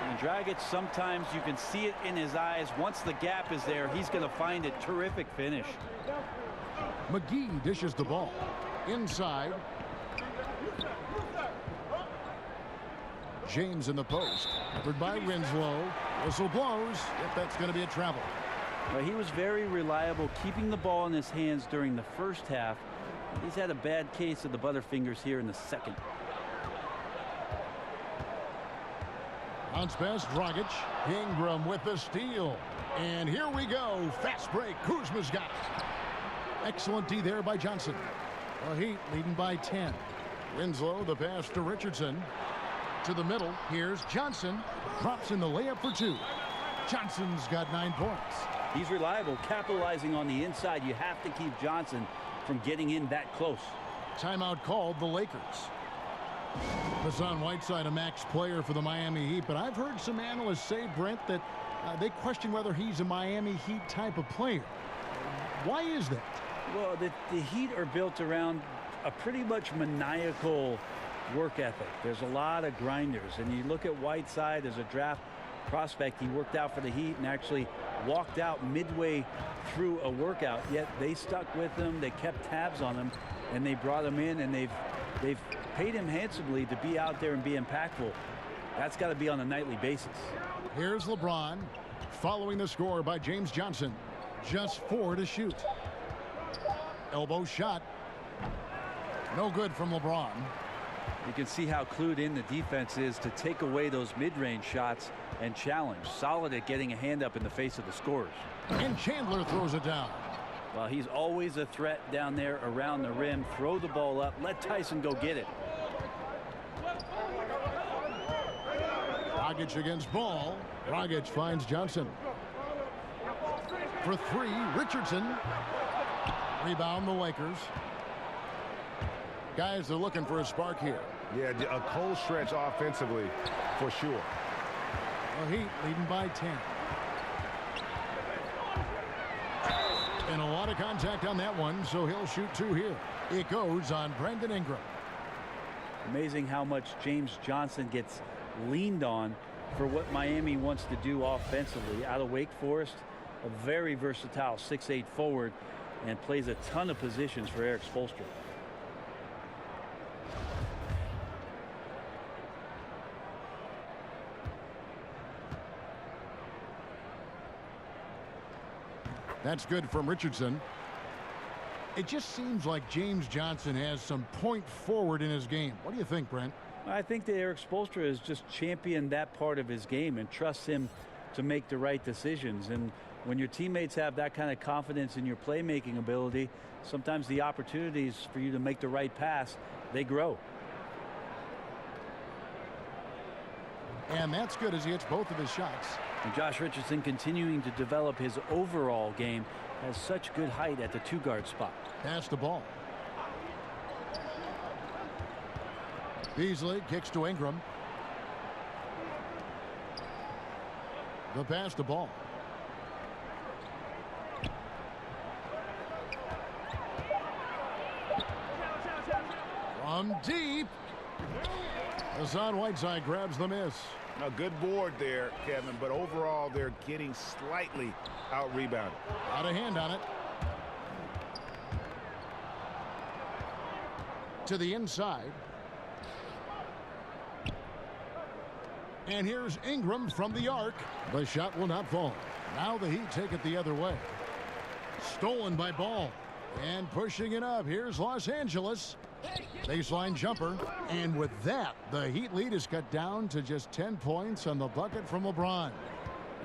And Dragic, sometimes you can see it in his eyes. Once the gap is there, he's going to find it. Terrific finish. McGee dishes the ball. Inside. James in the post. Covered by Winslow. Whistle blows. If that's going to be a travel. Well, he was very reliable, keeping the ball in his hands during the first half. He's had a bad case of the butterfingers here in the second. Bounce pass, Dragic. Ingram with the steal. And here we go. Fast break. Kuzma's got it. Excellent D there by Johnson. The Heat leading by 10. Winslow, the pass to Richardson. To the middle. Here's Johnson. Drops in the layup for 2. Johnson's got 9 points. He's reliable, capitalizing on the inside. You have to keep Johnson from getting in that close. Timeout called the Lakers. Hassan Whiteside, a max player for the Miami Heat, but I've heard some analysts say, Brent, that they question whether he's a Miami Heat type of player. Why is that? Well, the Heat are built around a pretty much maniacal work ethic. There's a lot of grinders, and you look at Whiteside as a draft prospect. He worked out for the Heat and actually walked out midway through a workout, yet they stuck with him, they kept tabs on him, and they brought him in, and they've paid him handsomely to be out there and be impactful. That's got to be on a nightly basis. Here's LeBron following the score by James Johnson. Just 4 to shoot. Elbow shot. No good from LeBron. You can see how clued in the defense is to take away those mid-range shots and challenge. Solid at getting a hand up in the face of the scorers. And Chandler throws it down. Well, he's always a threat down there around the rim. Throw the ball up. Let Tyson go get it. Dragic against Ball. Dragic finds Johnson. For 3, Richardson. Rebound the Lakers. Guys, they're looking for a spark here. Yeah, a cold stretch offensively for sure. The Heat leading by 10. And a lot of contact on that one, so he'll shoot 2 here. It goes on Brandon Ingram. Amazing how much James Johnson gets leaned on for what Miami wants to do offensively. Out of Wake Forest, a very versatile 6'8" forward, and plays a ton of positions for Eric Spoelstra. That's good from Richardson. It just seems like James Johnson has some point forward in his game. What do you think, Brent? I think that Eric Spoelstra has just championed that part of his game and trusts him to make the right decisions. And when your teammates have that kind of confidence in your playmaking ability, sometimes the opportunities for you to make the right pass, they grow. And that's good as he hits both of his shots. And Josh Richardson continuing to develop his overall game, has such good height at the 2-guard spot. Pass the ball. Beasley kicks to Ingram. The pass the ball. From deep. Hassan Whiteside grabs the miss. A good board there, Kevin, but overall they're getting slightly out-rebounded. Out of hand on it. To the inside. And here's Ingram from the arc. The shot will not fall. Now the Heat take it the other way. Stolen by Ball. And pushing it up, here's Los Angeles. Baseline jumper. And with that, the Heat lead is cut down to just 10 points on the bucket from LeBron.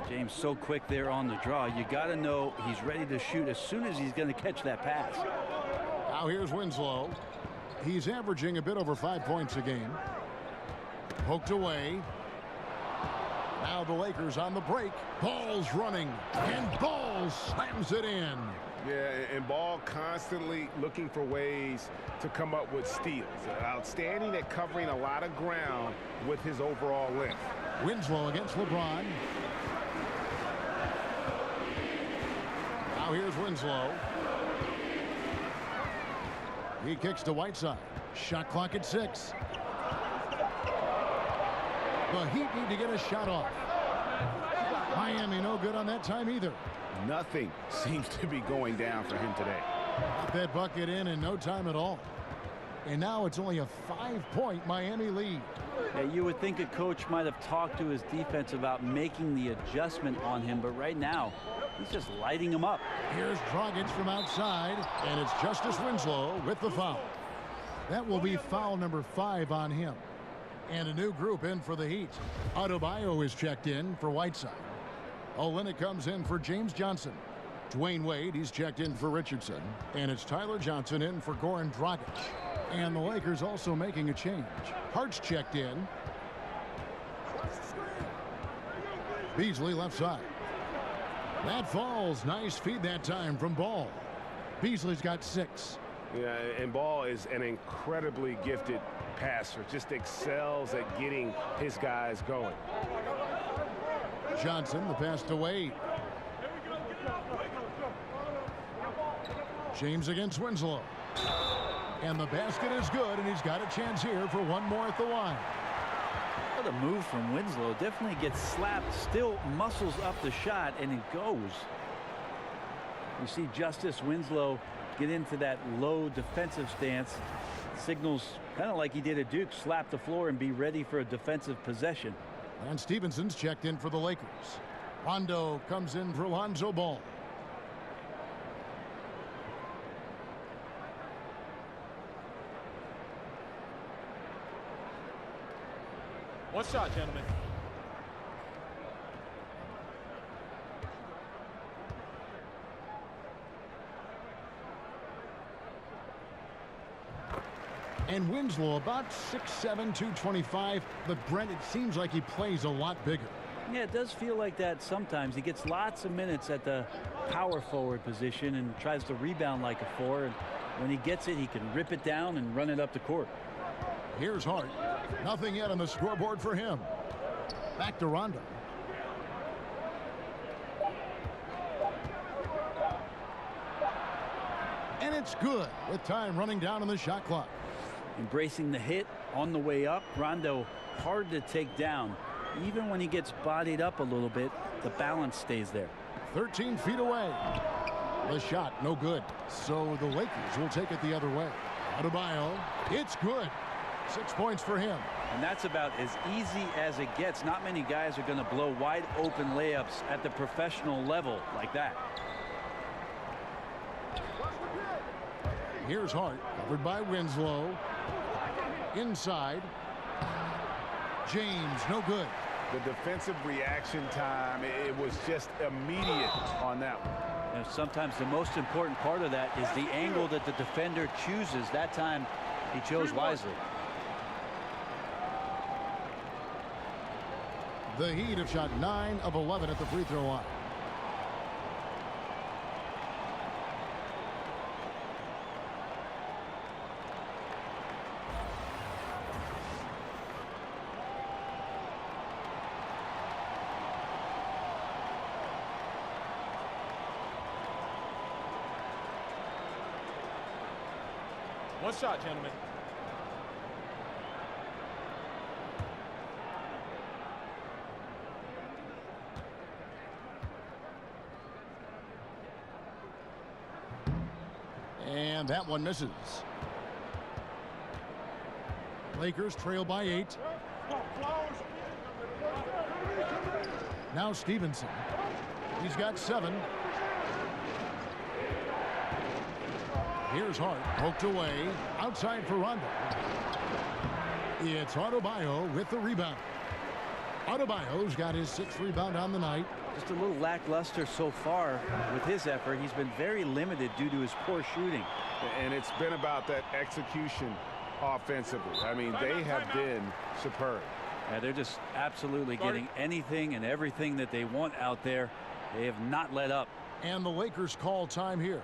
James so quick there on the draw. You got to know he's ready to shoot as soon as he's going to catch that pass. Now here's Winslow. He's averaging a bit over 5 points a game. Poked away. Now the Lakers on the break. Ball's running, and Ball slams it in. Yeah, and Ball constantly looking for ways to come up with steals. Outstanding at covering a lot of ground with his overall length. Winslow against LeBron. Now here's Winslow. He kicks to Whiteside. Shot clock at 6. The Heat need to get a shot off. Miami no good on that time either. Nothing seems to be going down for him today. Got that bucket in no time at all. And now it's only a 5-point Miami lead. Yeah, you would think a coach might have talked to his defense about making the adjustment on him, but right now he's just lighting him up. Here's Dragic from outside, and it's Justice Winslow with the foul. That will be foul number 5 on him. And a new group in for the Heat. Adebayo is checked in for Whiteside. Olynyk comes in for James Johnson. Dwayne Wade, he's checked in for Richardson. And it's Tyler Johnson in for Goran Dragic. And the Lakers also making a change. Hart's checked in. Beasley left side. That falls. Nice feed that time from Ball. Beasley's got 6. Yeah, and Ball is an incredibly gifted passer. Just excels at getting his guys going. Johnson, the pass to Wade. James against Winslow. And the basket is good, and he's got a chance here for one more at the line. What a move from Winslow. Definitely gets slapped, still muscles up the shot, and it goes. You see Justice Winslow get into that low defensive stance. Signals kind of like he did at Duke, slap the floor and be ready for a defensive possession. And Stevenson's checked in for the Lakers. Rondo comes in for Lonzo Ball. One shot, gentlemen. And Winslow about 6'7", 225. But Brent, it seems like he plays a lot bigger. Yeah, it does feel like that sometimes. He gets lots of minutes at the power forward position and tries to rebound like a 4. And when he gets it, he can rip it down and run it up the court. Here's Hart. Nothing yet on the scoreboard for him. Back to Rondo. And it's good with time running down on the shot clock. Embracing the hit on the way up. Rondo hard to take down. Even when he gets bodied up a little bit, the balance stays there. 13 feet away. The shot no good. So the Lakers will take it the other way. Adebayo, it's good. 6 points for him. And that's about as easy as it gets. Not many guys are going to blow wide open layups at the professional level like that. Here's Hart, covered by Winslow. Inside. James, no good. The defensive reaction time, it was just immediate on that one. And sometimes the most important part of that is the angle that the defender chooses. That time he chose wisely. The Heat have shot 9 of 11 at the free throw line. One shot, gentlemen. And that one misses. Lakers trail by 8. Now Stevenson. He's got 7. Here's Hart, poked away, outside for Rondo. It's Adebayo with the rebound. Adebayo's got his 6th rebound on the night. Just a little lackluster so far with his effort. He's been very limited due to his poor shooting. And it's been about that execution offensively. I mean, they have been superb. Yeah, they're just absolutely getting anything and everything that they want out there. They have not let up. And the Lakers call time here.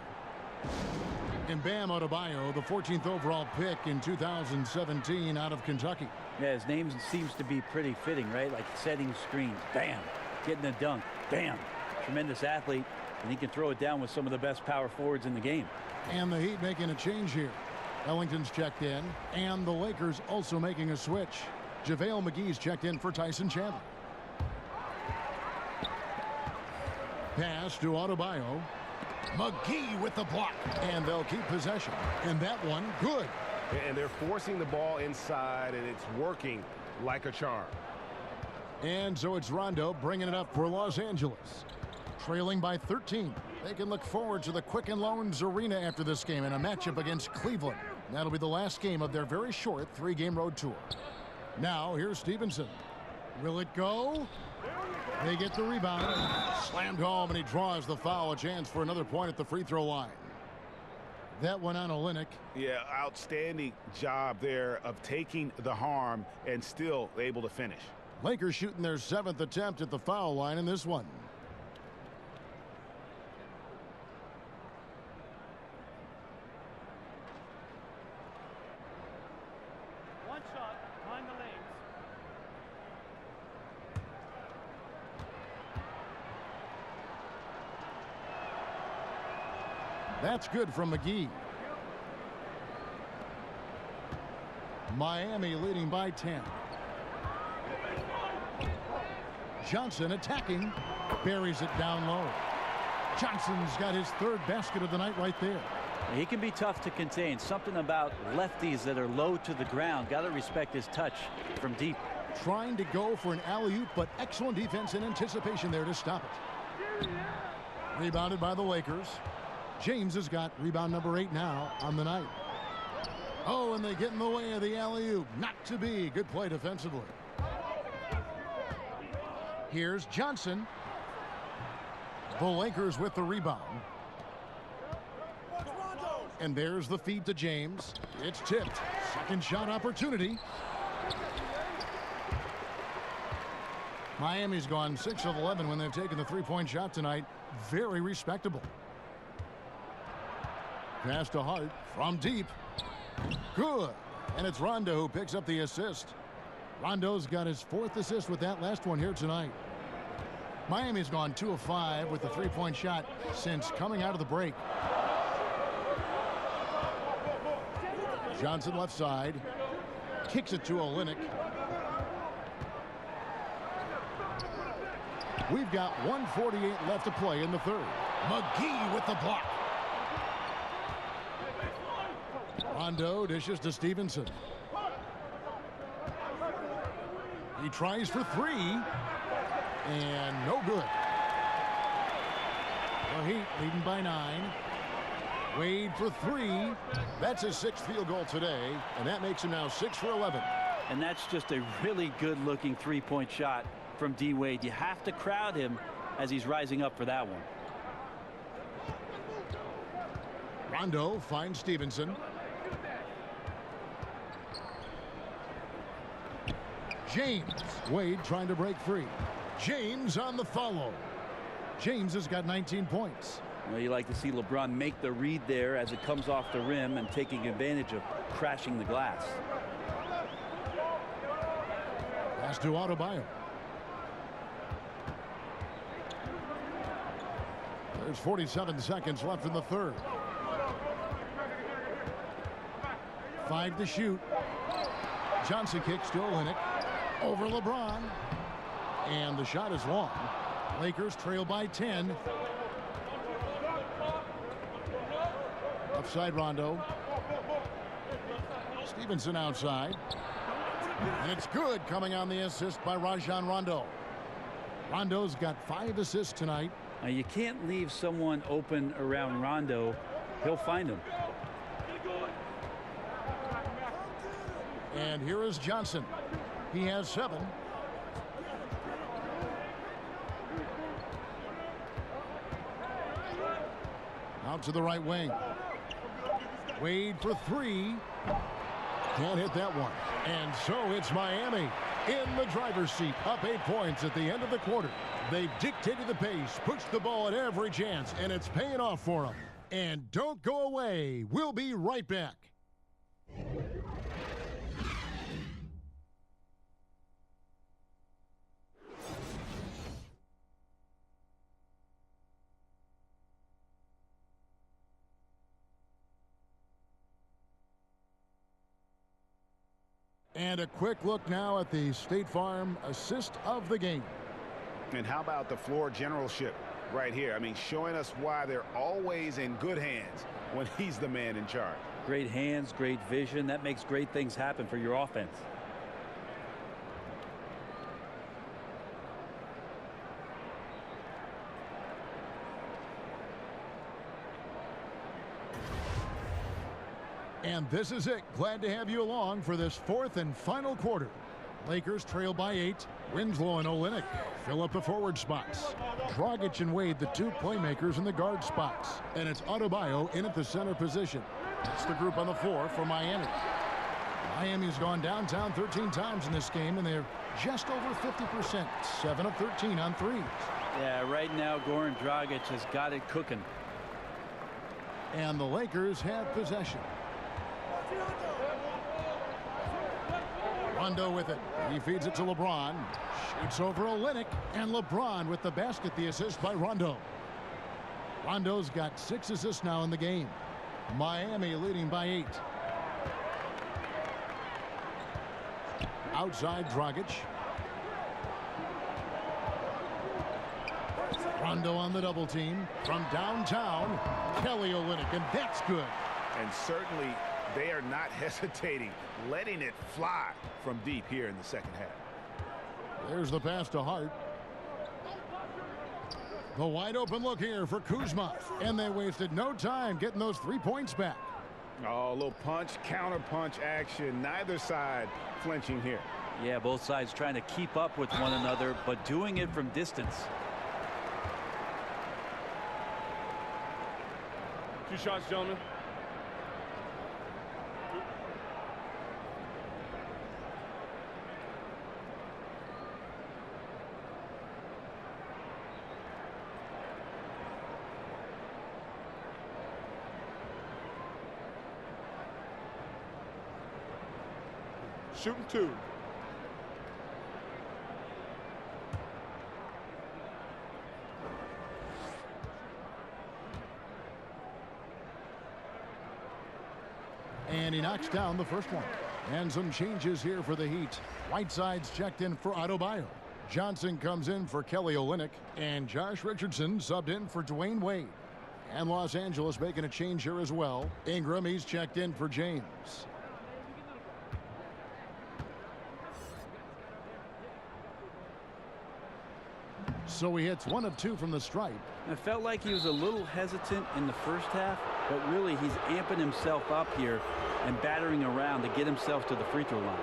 And Bam Adebayo, the 14th overall pick in 2017 out of Kentucky. Yeah, his name seems to be pretty fitting, right? Like setting screens. Bam. Getting a dunk. Bam. Tremendous athlete. And he can throw it down with some of the best power forwards in the game. And the Heat making a change here. Ellington's checked in. And the Lakers also making a switch. JaVale McGee's checked in for Tyson Chandler. Pass to Adebayo. McGee with the block. And they'll keep possession. And that one, good. And they're forcing the ball inside, and it's working like a charm. And so it's Rondo bringing it up for Los Angeles. Trailing by 13. They can look forward to the Quicken Loans Arena after this game in a matchup against Cleveland. That'll be the last game of their very short 3-game road tour. Now, here's Stevenson. Will it go? They get the rebound. Slammed home, and he draws the foul. A chance for another point at the free throw line. That one on Olynyk. Yeah, outstanding job there of taking the harm and still able to finish. Lakers shooting their 7th attempt at the foul line in this one. One shot, behind the lanes. That's good from McGee. Miami leading by 10. Johnson attacking. Buries it down low. Johnson's got his 3rd basket of the night right there. He can be tough to contain. Something about lefties that are low to the ground. Got to respect his touch from deep. Trying to go for an alley-oop, but excellent defense and anticipation there to stop it. Rebounded by the Lakers. James has got rebound number 8 now on the night. Oh, and they get in the way of the alley-oop. Not to be. Good play defensively. Here's Johnson. The Lakers with the rebound. And there's the feed to James. It's tipped. Second shot opportunity. Miami's gone 6 of 11 when they've taken the 3-point shot tonight. Very respectable. Pass to Hart from deep. Good. And it's Rondo who picks up the assist. Rondo's got his 4th assist with that last one here tonight. Miami's gone 2 of 5 with the 3-point shot since coming out of the break. Johnson left side. Kicks it to Olynyk. We've got 1:48 left to play in the 3rd. McGee with the block. Rondo dishes to Stevenson. He tries for 3. And no good. The Heat leading by 9. Wade for 3. That's his 6th field goal today. And that makes him now 6 for 11. And that's just a really good-looking 3-point shot from D. Wade. You have to crowd him as he's rising up for that one. Rondo finds Stevenson. James. Wade trying to break free. James on the follow. James has got 19 points. Well, you like to see LeBron make the read there as it comes off the rim and taking advantage of crashing the glass. Pass to Adebayo. There's 47 seconds left in the 3rd. 5 to shoot. Johnson kicks to Olynyk. Over LeBron. And the shot is long. Lakers trail by 10. Upside Rondo. Stevenson outside. And it's good, coming on the assist by Rajon Rondo. Rondo's got 5 assists tonight. Now, you can't leave someone open around Rondo. He'll find him. And here is Johnson. He has 7. Out to the right wing. Wade for 3. Can't hit that one. And so it's Miami in the driver's seat, up 8 points at the end of the quarter. They've dictated the pace, pushed the ball at every chance, and it's paying off for them. And don't go away. We'll be right back. And a quick look now at the State Farm assist of the game. And how about the floor generalship right here? I mean, showing us why they're always in good hands when he's the man in charge. Great hands, great vision. That makes great things happen for your offense. And this is it. Glad to have you along for this 4th and final quarter. Lakers trail by 8. Winslow and Olynyk fill up the forward spots. Dragic and Wade, the 2 playmakers in the guard spots. And it's Adebayo in at the center position. That's the group on the floor for Miami. Miami's gone downtown 13 times in this game, and they're just over 50%. 7 of 13 on threes. Yeah, right now Goran Dragic has got it cooking. And the Lakers have possession. Rondo with it. He feeds it to LeBron. Shoots over Olynyk. And LeBron with the basket, the assist by Rondo. Rondo's got 6 assists now in the game. Miami leading by 8. Outside Dragic. Rondo on the double team. From downtown, Kelly Olynyk, and that's good. And certainly they are not hesitating, letting it fly from deep here in the second half. There's the pass to Hart. The wide open look here for Kuzma. And they wasted no time getting those 3 points back. Oh, a little punch, counter punch action. Neither side flinching here. Yeah, both sides trying to keep up with one another, but doing it from distance. 2 shots, gentlemen. Shooting 2. And he knocks down the first one. And some changes here for the Heat. Whiteside's checked in for Adebayo. Johnson comes in for Kelly Olynyk. And Josh Richardson subbed in for Dwayne Wade. And Los Angeles making a change here as well. Ingram, he's checked in for James. So he hits 1 of 2 from the stripe. It felt like he was a little hesitant in the first half, but really he's amping himself up here and battering around to get himself to the free throw line.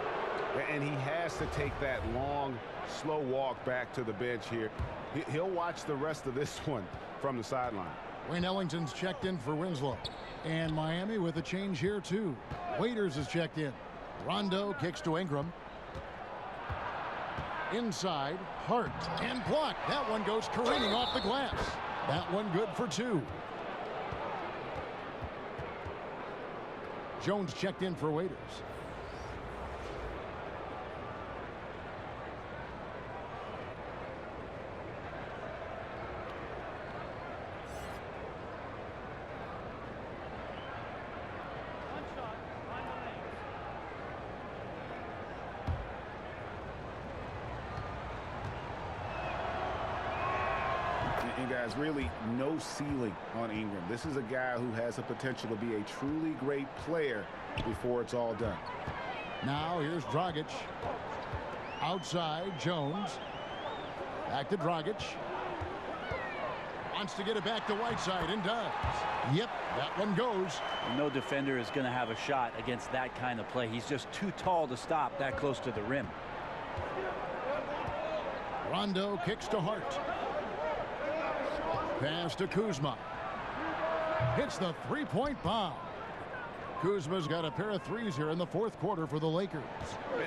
And he has to take that long, slow walk back to the bench here. He'll watch the rest of this one from the sideline. Wayne Ellington's checked in for Winslow. And Miami with a change here too. Waiters is checked in. Rondo kicks to Ingram. Inside, Hart, and blocked. That one goes careening off the glass. That one good for 2. Jones checked in for Waiters. And guys, really no ceiling on Ingram. This is a guy who has the potential to be a truly great player before it's all done. Now here's Dragic. Outside, Jones. Back to Dragic. Wants to get it back to Whiteside and does. Yep, that one goes. No defender is going to have a shot against that kind of play. He's just too tall to stop that close to the rim. Rondo kicks to Hart. Pass to Kuzma. Hits the three-point bomb. Kuzma's got a pair of threes here in the fourth quarter for the Lakers.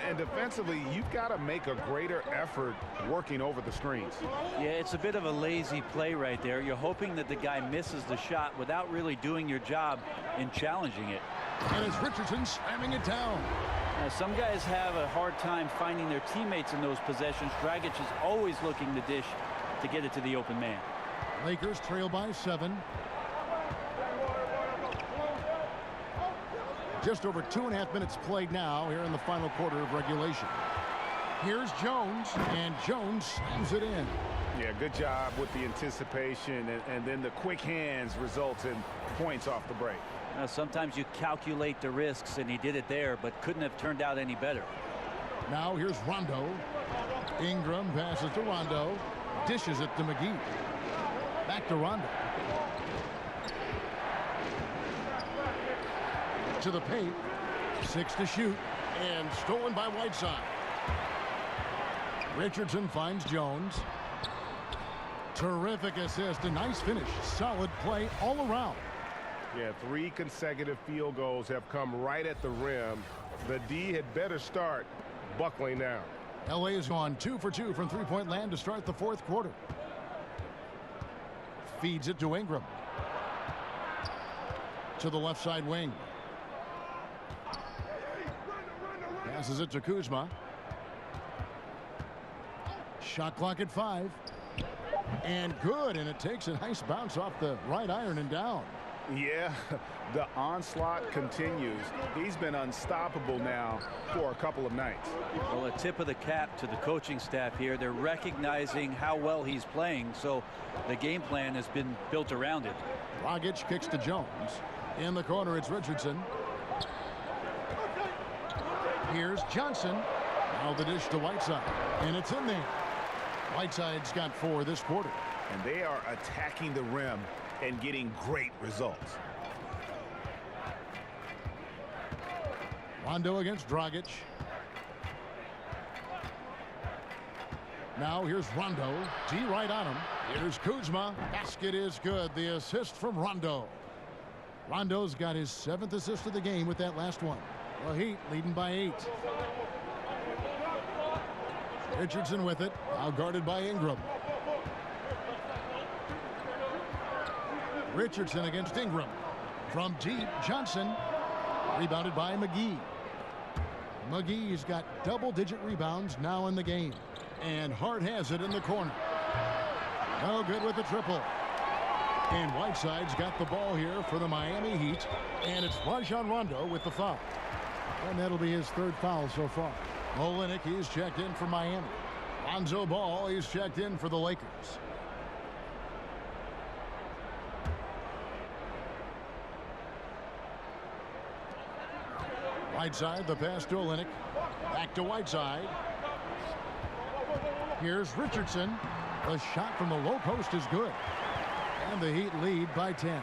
And defensively, you've got to make a greater effort working over the screens. Yeah, it's a bit of a lazy play right there. You're hoping that the guy misses the shot without really doing your job in challenging it. And it's Richardson slamming it down. Now, some guys have a hard time finding their teammates in those possessions. Dragic is always looking to dish to get it to the open man. Lakers trail by 7. Just over 2.5 minutes played now here in the final quarter of regulation. Here's Jones, and Jones slams it in. Yeah, good job with the anticipation, and then the quick hands results in points off the break. Now, sometimes you calculate the risks, and he did it there, but couldn't have turned out any better. Now here's Rondo. Ingram passes to Rondo. Dishes it to McGee. Back to Rondo. To the paint. 6 to shoot. And stolen by Whiteside. Richardson finds Jones. Terrific assist. A nice finish. Solid play all around. Yeah, 3 consecutive field goals have come right at the rim. The D had better start buckling down. LA has gone 2 for 2 from three-point land to start the fourth quarter. Feeds it to Ingram. To the left side wing. Passes it to Kuzma. Shot clock at 5. And good, and it takes a nice bounce off the right iron and down. Yeah, the onslaught continues. He's been unstoppable now for a couple of nights. Well, a tip of the cap to the coaching staff here. They're recognizing how well he's playing, so the game plan has been built around it. Dragic kicks to Jones. In the corner, it's Richardson. Here's Johnson. Now the dish to Whiteside, and it's in there. Whiteside's got 4 this quarter. And they are attacking the rim and getting great results. Rondo against Dragic. Now here's Rondo. D right on him. Here's Kuzma. Basket is good. The assist from Rondo. Rondo's got his 7th assist of the game with that last one. The Heat leading by 8. Richardson with it. Now guarded by Ingram. Richardson against Ingram. From deep, Johnson. Rebounded by McGee. McGee's got double-digit rebounds now in the game. And Hart has it in the corner. No good with the triple. And Whiteside's got the ball here for the Miami Heat. And it's Rajon Rondo with the foul. And that'll be his 3rd foul so far. Olynyk, he's checked in for Miami. Lonzo Ball, he's checked in for the Lakers. Whiteside, the pass to Olynyk. Back to Whiteside. Here's Richardson. The shot from the low post is good. And the Heat lead by 10.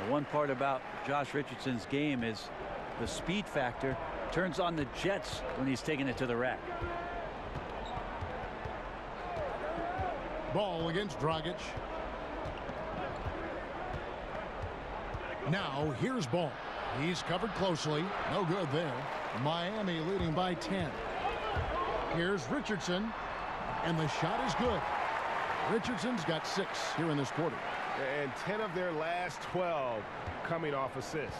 The one part about Josh Richardson's game is the speed factor. Turns on the jets when he's taking it to the rack. Ball against Dragic. Now here's Ball. He's covered closely. No good there. Miami leading by 10. Here's Richardson. And the shot is good. Richardson's got 6 here in this quarter. And 10 of their last 12 coming off assists.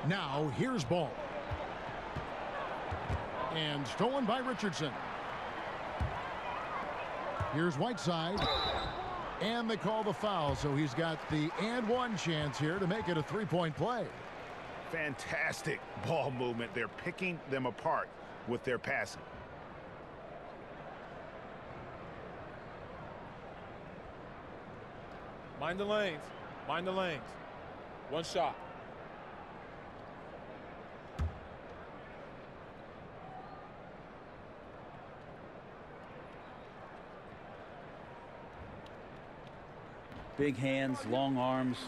Now here's Ball. And stolen by Richardson. Here's Whiteside. And they call the foul, so he's got the and one chance here to make it a 3-point play. Fantastic ball movement. They're picking them apart with their passing. Mind the lanes. Mind the lanes. One shot. Big hands, long arms,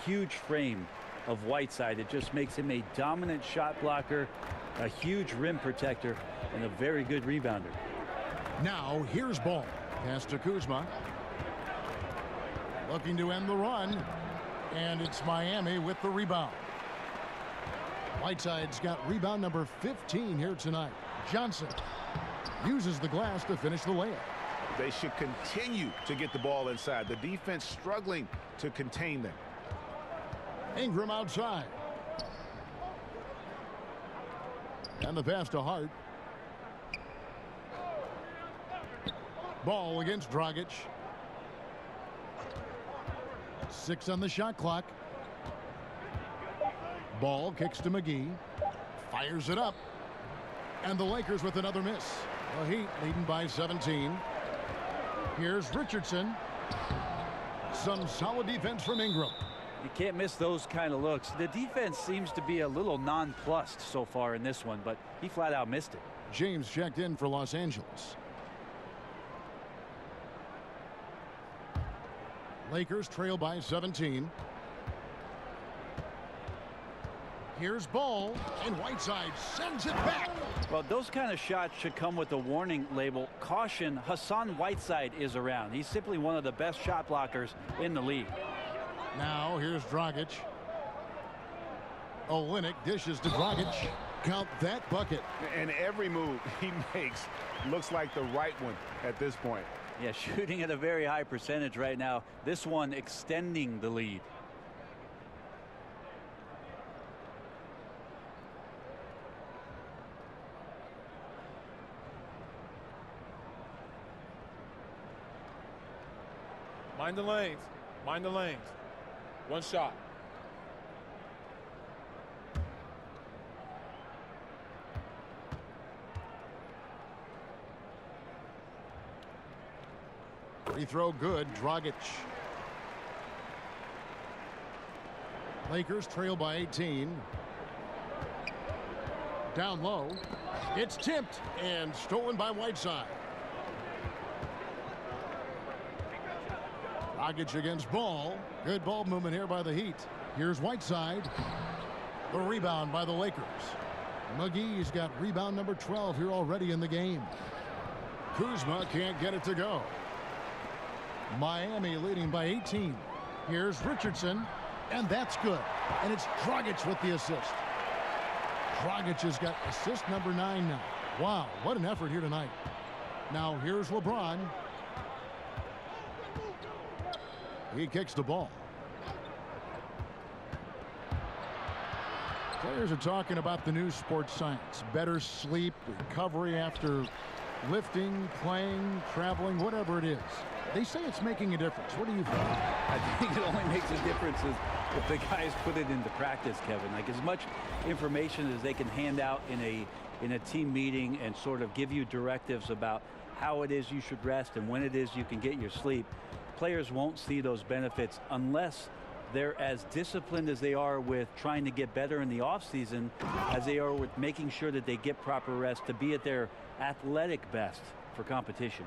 huge frame of Whiteside. It just makes him a dominant shot blocker, a huge rim protector, and a very good rebounder. Now here's Ball. Pass to Kuzma. Looking to end the run. And it's Miami with the rebound. Whiteside's got rebound number 15 here tonight. Johnson uses the glass to finish the layup. They should continue to get the ball inside. The defense struggling to contain them. Ingram outside. And the pass to Hart. Ball against Dragic. 6 on the shot clock. Ball kicks to McGee. Fires it up. And the Lakers with another miss. The Heat leading by 17. Here's Richardson. Some solid defense from Ingram. You can't miss those kind of looks. The defense seems to be a little nonplussed so far in this one, but he flat out missed it. James checked in for Los Angeles. Lakers trail by 17. Here's Ball, and Whiteside sends it back. Well, those kind of shots should come with a warning label. Caution, Hassan Whiteside is around. He's simply one of the best shot blockers in the league. Now here's Dragic. Olynyk dishes to Dragic. Count that bucket. And every move he makes looks like the right one at this point. Yeah, shooting at a very high percentage right now. This one extending the lead. Mind the lanes. Mind the lanes. One shot. Free throw good. Dragic. Lakers trail by 18. Down low. It's tipped and stolen by Whiteside. Dragic against Ball. Good ball movement here by the Heat. Here's Whiteside. The rebound by the Lakers. McGee's got rebound number 12 here already in the game. Kuzma can't get it to go. Miami leading by 18. Here's Richardson, and that's good. And it's Dragic with the assist. Dragic has got assist number 9 now. Wow, what an effort here tonight. Now here's LeBron. He kicks the ball. Players are talking about the new sports science. Better sleep, recovery after lifting, playing, traveling, whatever it is. They say it's making a difference. What do you think? I think it only makes a difference if the guys put it into practice, Kevin. Like as much information as they can hand out in a team meeting and sort of give you directives about how it is you should rest and when it is you can get your sleep. Players won't see those benefits unless they're as disciplined as they are with trying to get better in the offseason as they are with making sure that they get proper rest to be at their athletic best for competition.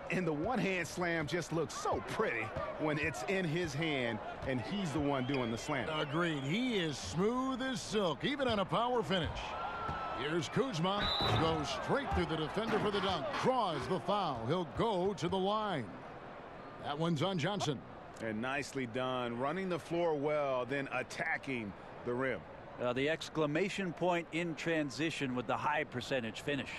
And the one-hand slam just looks so pretty when it's in his hand and he's the one doing the slam. Agreed. He is smooth as silk, even on a power finish. Here's Kuzma. Goes straight through the defender for the dunk. Draws the foul. He'll go to the line. That one's on Johnson. And nicely done. Running the floor well, then attacking the rim. The exclamation point in transition with the high percentage finish.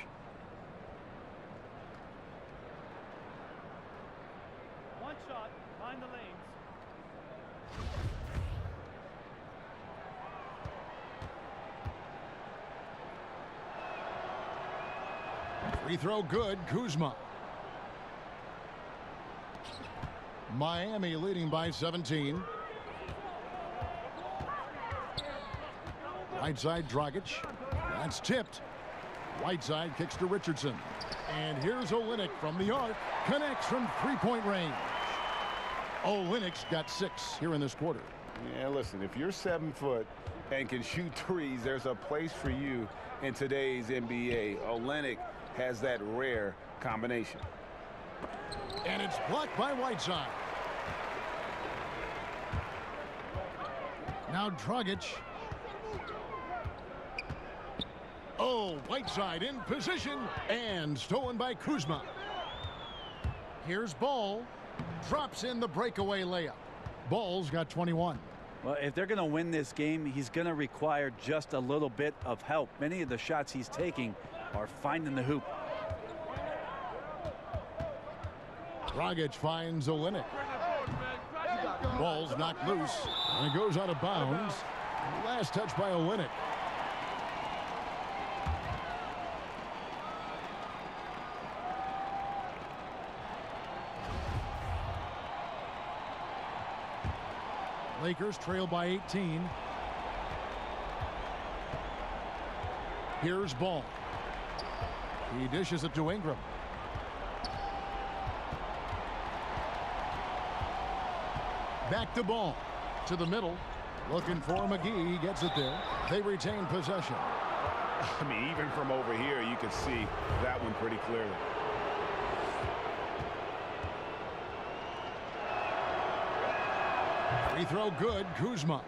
One shot, find the lanes. Free throw good. Kuzma. Miami leading by 17. Right side, Dragic. That's tipped. Whiteside kicks to Richardson. And here's Olynyk from the arc. Connects from three-point range. Olynyk's got 6 here in this quarter. Yeah, listen, if you're 7 foot and can shoot threes, there's a place for you in today's NBA. Olynyk has that rare combination. And it's blocked by Whiteside. Now Dragic. Oh, Whiteside in position and stolen by Kuzma. Here's Ball. Drops in the breakaway layup. Ball's got 21. Well, if they're going to win this game, he's going to require just a little bit of help. Many of the shots he's taking are finding the hoop. Dragic finds Olynyk. Ball's knocked loose, and it goes out of bounds. Last touch by Olynyk. Lakers trail by 18. Here's Ball. He dishes it to Ingram. Back to Ball. To the middle. Looking for McGee. He gets it there. They retain possession. I mean, even from over here, you can see that one pretty clearly. Free throw good. Kuzma.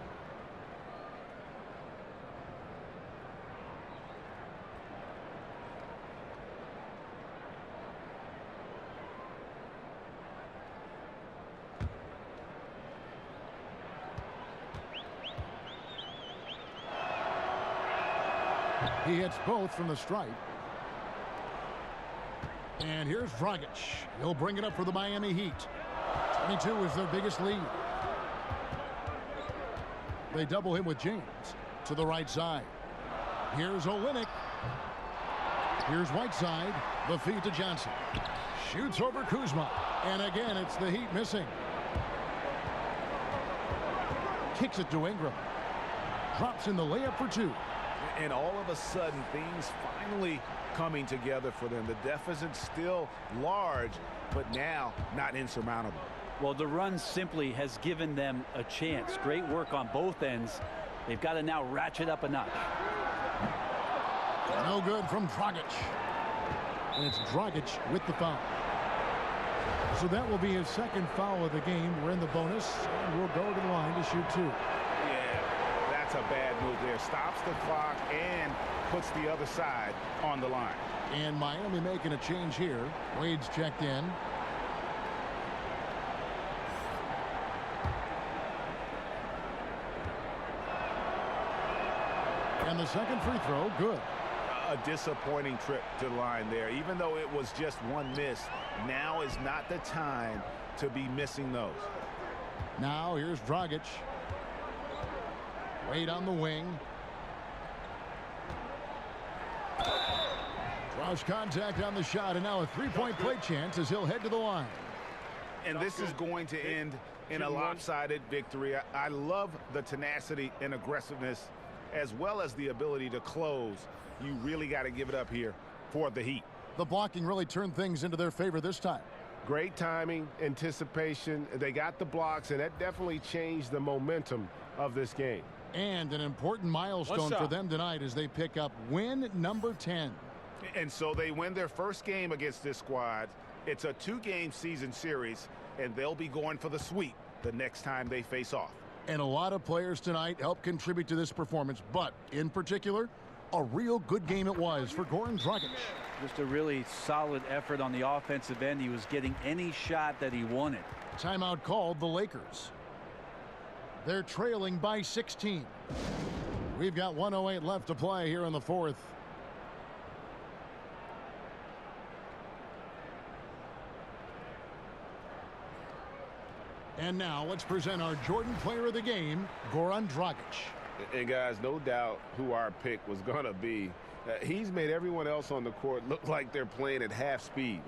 He hits both from the stripe. And here's Dragic. He'll bring it up for the Miami Heat. 22 is their biggest lead. They double him with James to the right side. Here's Olynyk. Here's Whiteside. The feed to Johnson. Shoots over Kuzma. And again, it's the Heat missing. Kicks it to Ingram. Drops in the layup for two. And all of a sudden, things finally coming together for them. The deficit's still large, but now not insurmountable. Well, the run simply has given them a chance. Great work on both ends. They've got to now ratchet up a notch. No good from Dragic. And it's Dragic with the foul. So that will be his second foul of the game. We're in the bonus, and we'll go to the line to shoot two. A bad move there. Stops the clock and puts the other side on the line. And Miami making a change here. Wade's checked in. And the second free throw, good. A disappointing trip to the line there. Even though it was just one miss, now is not the time to be missing those. Now here's Dragic. Wade on the wing. Draws contact on the shot, and now a three-point play chance as he'll head to the line. And this is going to end in a lopsided victory. I love the tenacity and aggressiveness as well as the ability to close. You really got to give it up here for the Heat. The blocking really turned things into their favor this time. Great timing, anticipation. They got the blocks, and that definitely changed the momentum of this game. And an important milestone for them tonight as they pick up win number 10. And so they win their first game against this squad. It's a two-game season series, and they'll be going for the sweep the next time they face off. And a lot of players tonight help contribute to this performance, but in particular, a real good game it was for Goran Dragic. Just a really solid effort on the offensive end. He was getting any shot that he wanted. Timeout called the Lakers. They're trailing by 16. We've got 1:08 left to play here in the fourth. And now let's present our Jordan Player of the Game, Goran Dragic. And guys, no doubt who our pick was going to be. He's made everyone else on the court look like they're playing at half speed.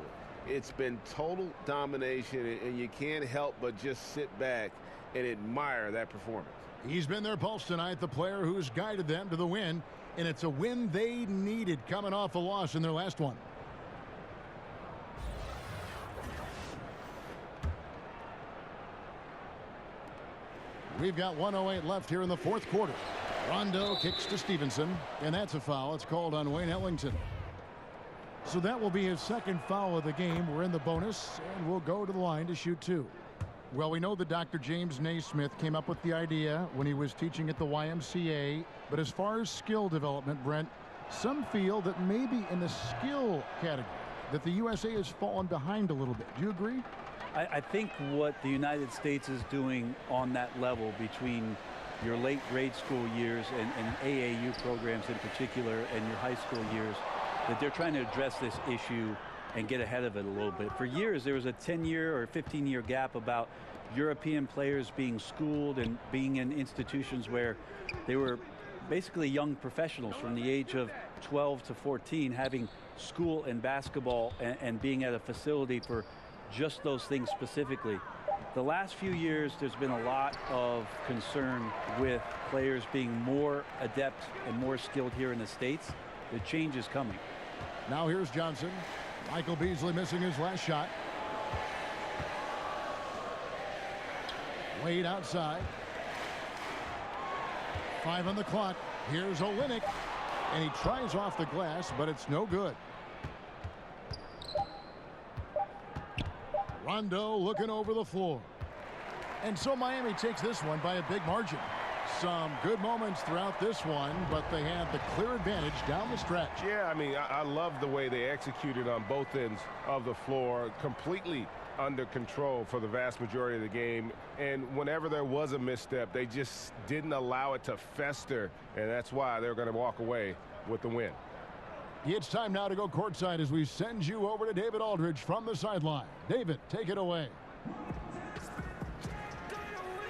It's been total domination, and you can't help but just sit back and admire that performance. He's been their pulse tonight, the player who's guided them to the win, and it's a win they needed coming off a loss in their last one. We've got 1:08 left here in the fourth quarter. Rondo kicks to Stevenson, and that's a foul. It's called on Wayne Ellington. So that will be his second foul of the game. We're in the bonus, and we'll go to the line to shoot two. Well, we know that Dr. James Naismith came up with the idea when he was teaching at the YMCA. But as far as skill development, Brent, some feel that maybe in the skill category that the USA has fallen behind a little bit. Do you agree? I think what the United States is doing on that level between your late grade school years and AAU programs in particular and your high school years, that they're trying to address this issue and get ahead of it a little bit. For years, there was a 10-year or 15-year gap about European players being schooled and being in institutions where they were basically young professionals from the age of 12 to 14 having school and basketball and being at a facility for just those things specifically. The last few years, there's been a lot of concern with players being more adept and more skilled here in the States. The change is coming. Now here's Johnson. Michael Beasley missing his last shot. Wade outside. 5 on the clock. Here's Olynyk. And he tries off the glass, but it's no good. Rondo looking over the floor. And so Miami takes this one by a big margin. Some good moments throughout this one, but they had the clear advantage down the stretch. Yeah, I mean, I love the way they executed on both ends of the floor, completely under control for the vast majority of the game. And whenever there was a misstep, they just didn't allow it to fester, and that's why they're going to walk away with the win. It's time now to go courtside as we send you over to David Aldridge from the sideline. David, take it away.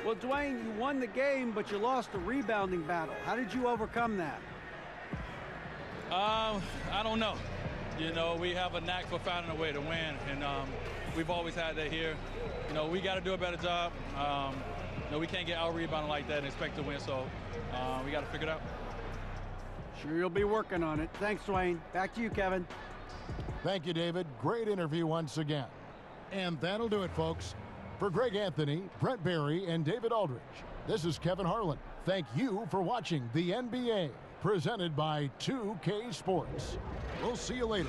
Well, Dwayne, you won the game, but you lost the rebounding battle. How did you overcome that? I don't know. You know, we have a knack for finding a way to win, and we've always had that here. You know, we got to do a better job. You know, we can't get out-rebounded like that and expect to win, so we got to figure it out. Sure, you'll be working on it. Thanks, Dwayne. Back to you, Kevin. Thank you, David. Great interview once again. And that'll do it, folks. For Greg Anthony, Brent Barry, and David Aldridge, this is Kevin Harlan. Thank you for watching the NBA, presented by 2K Sports. We'll see you later.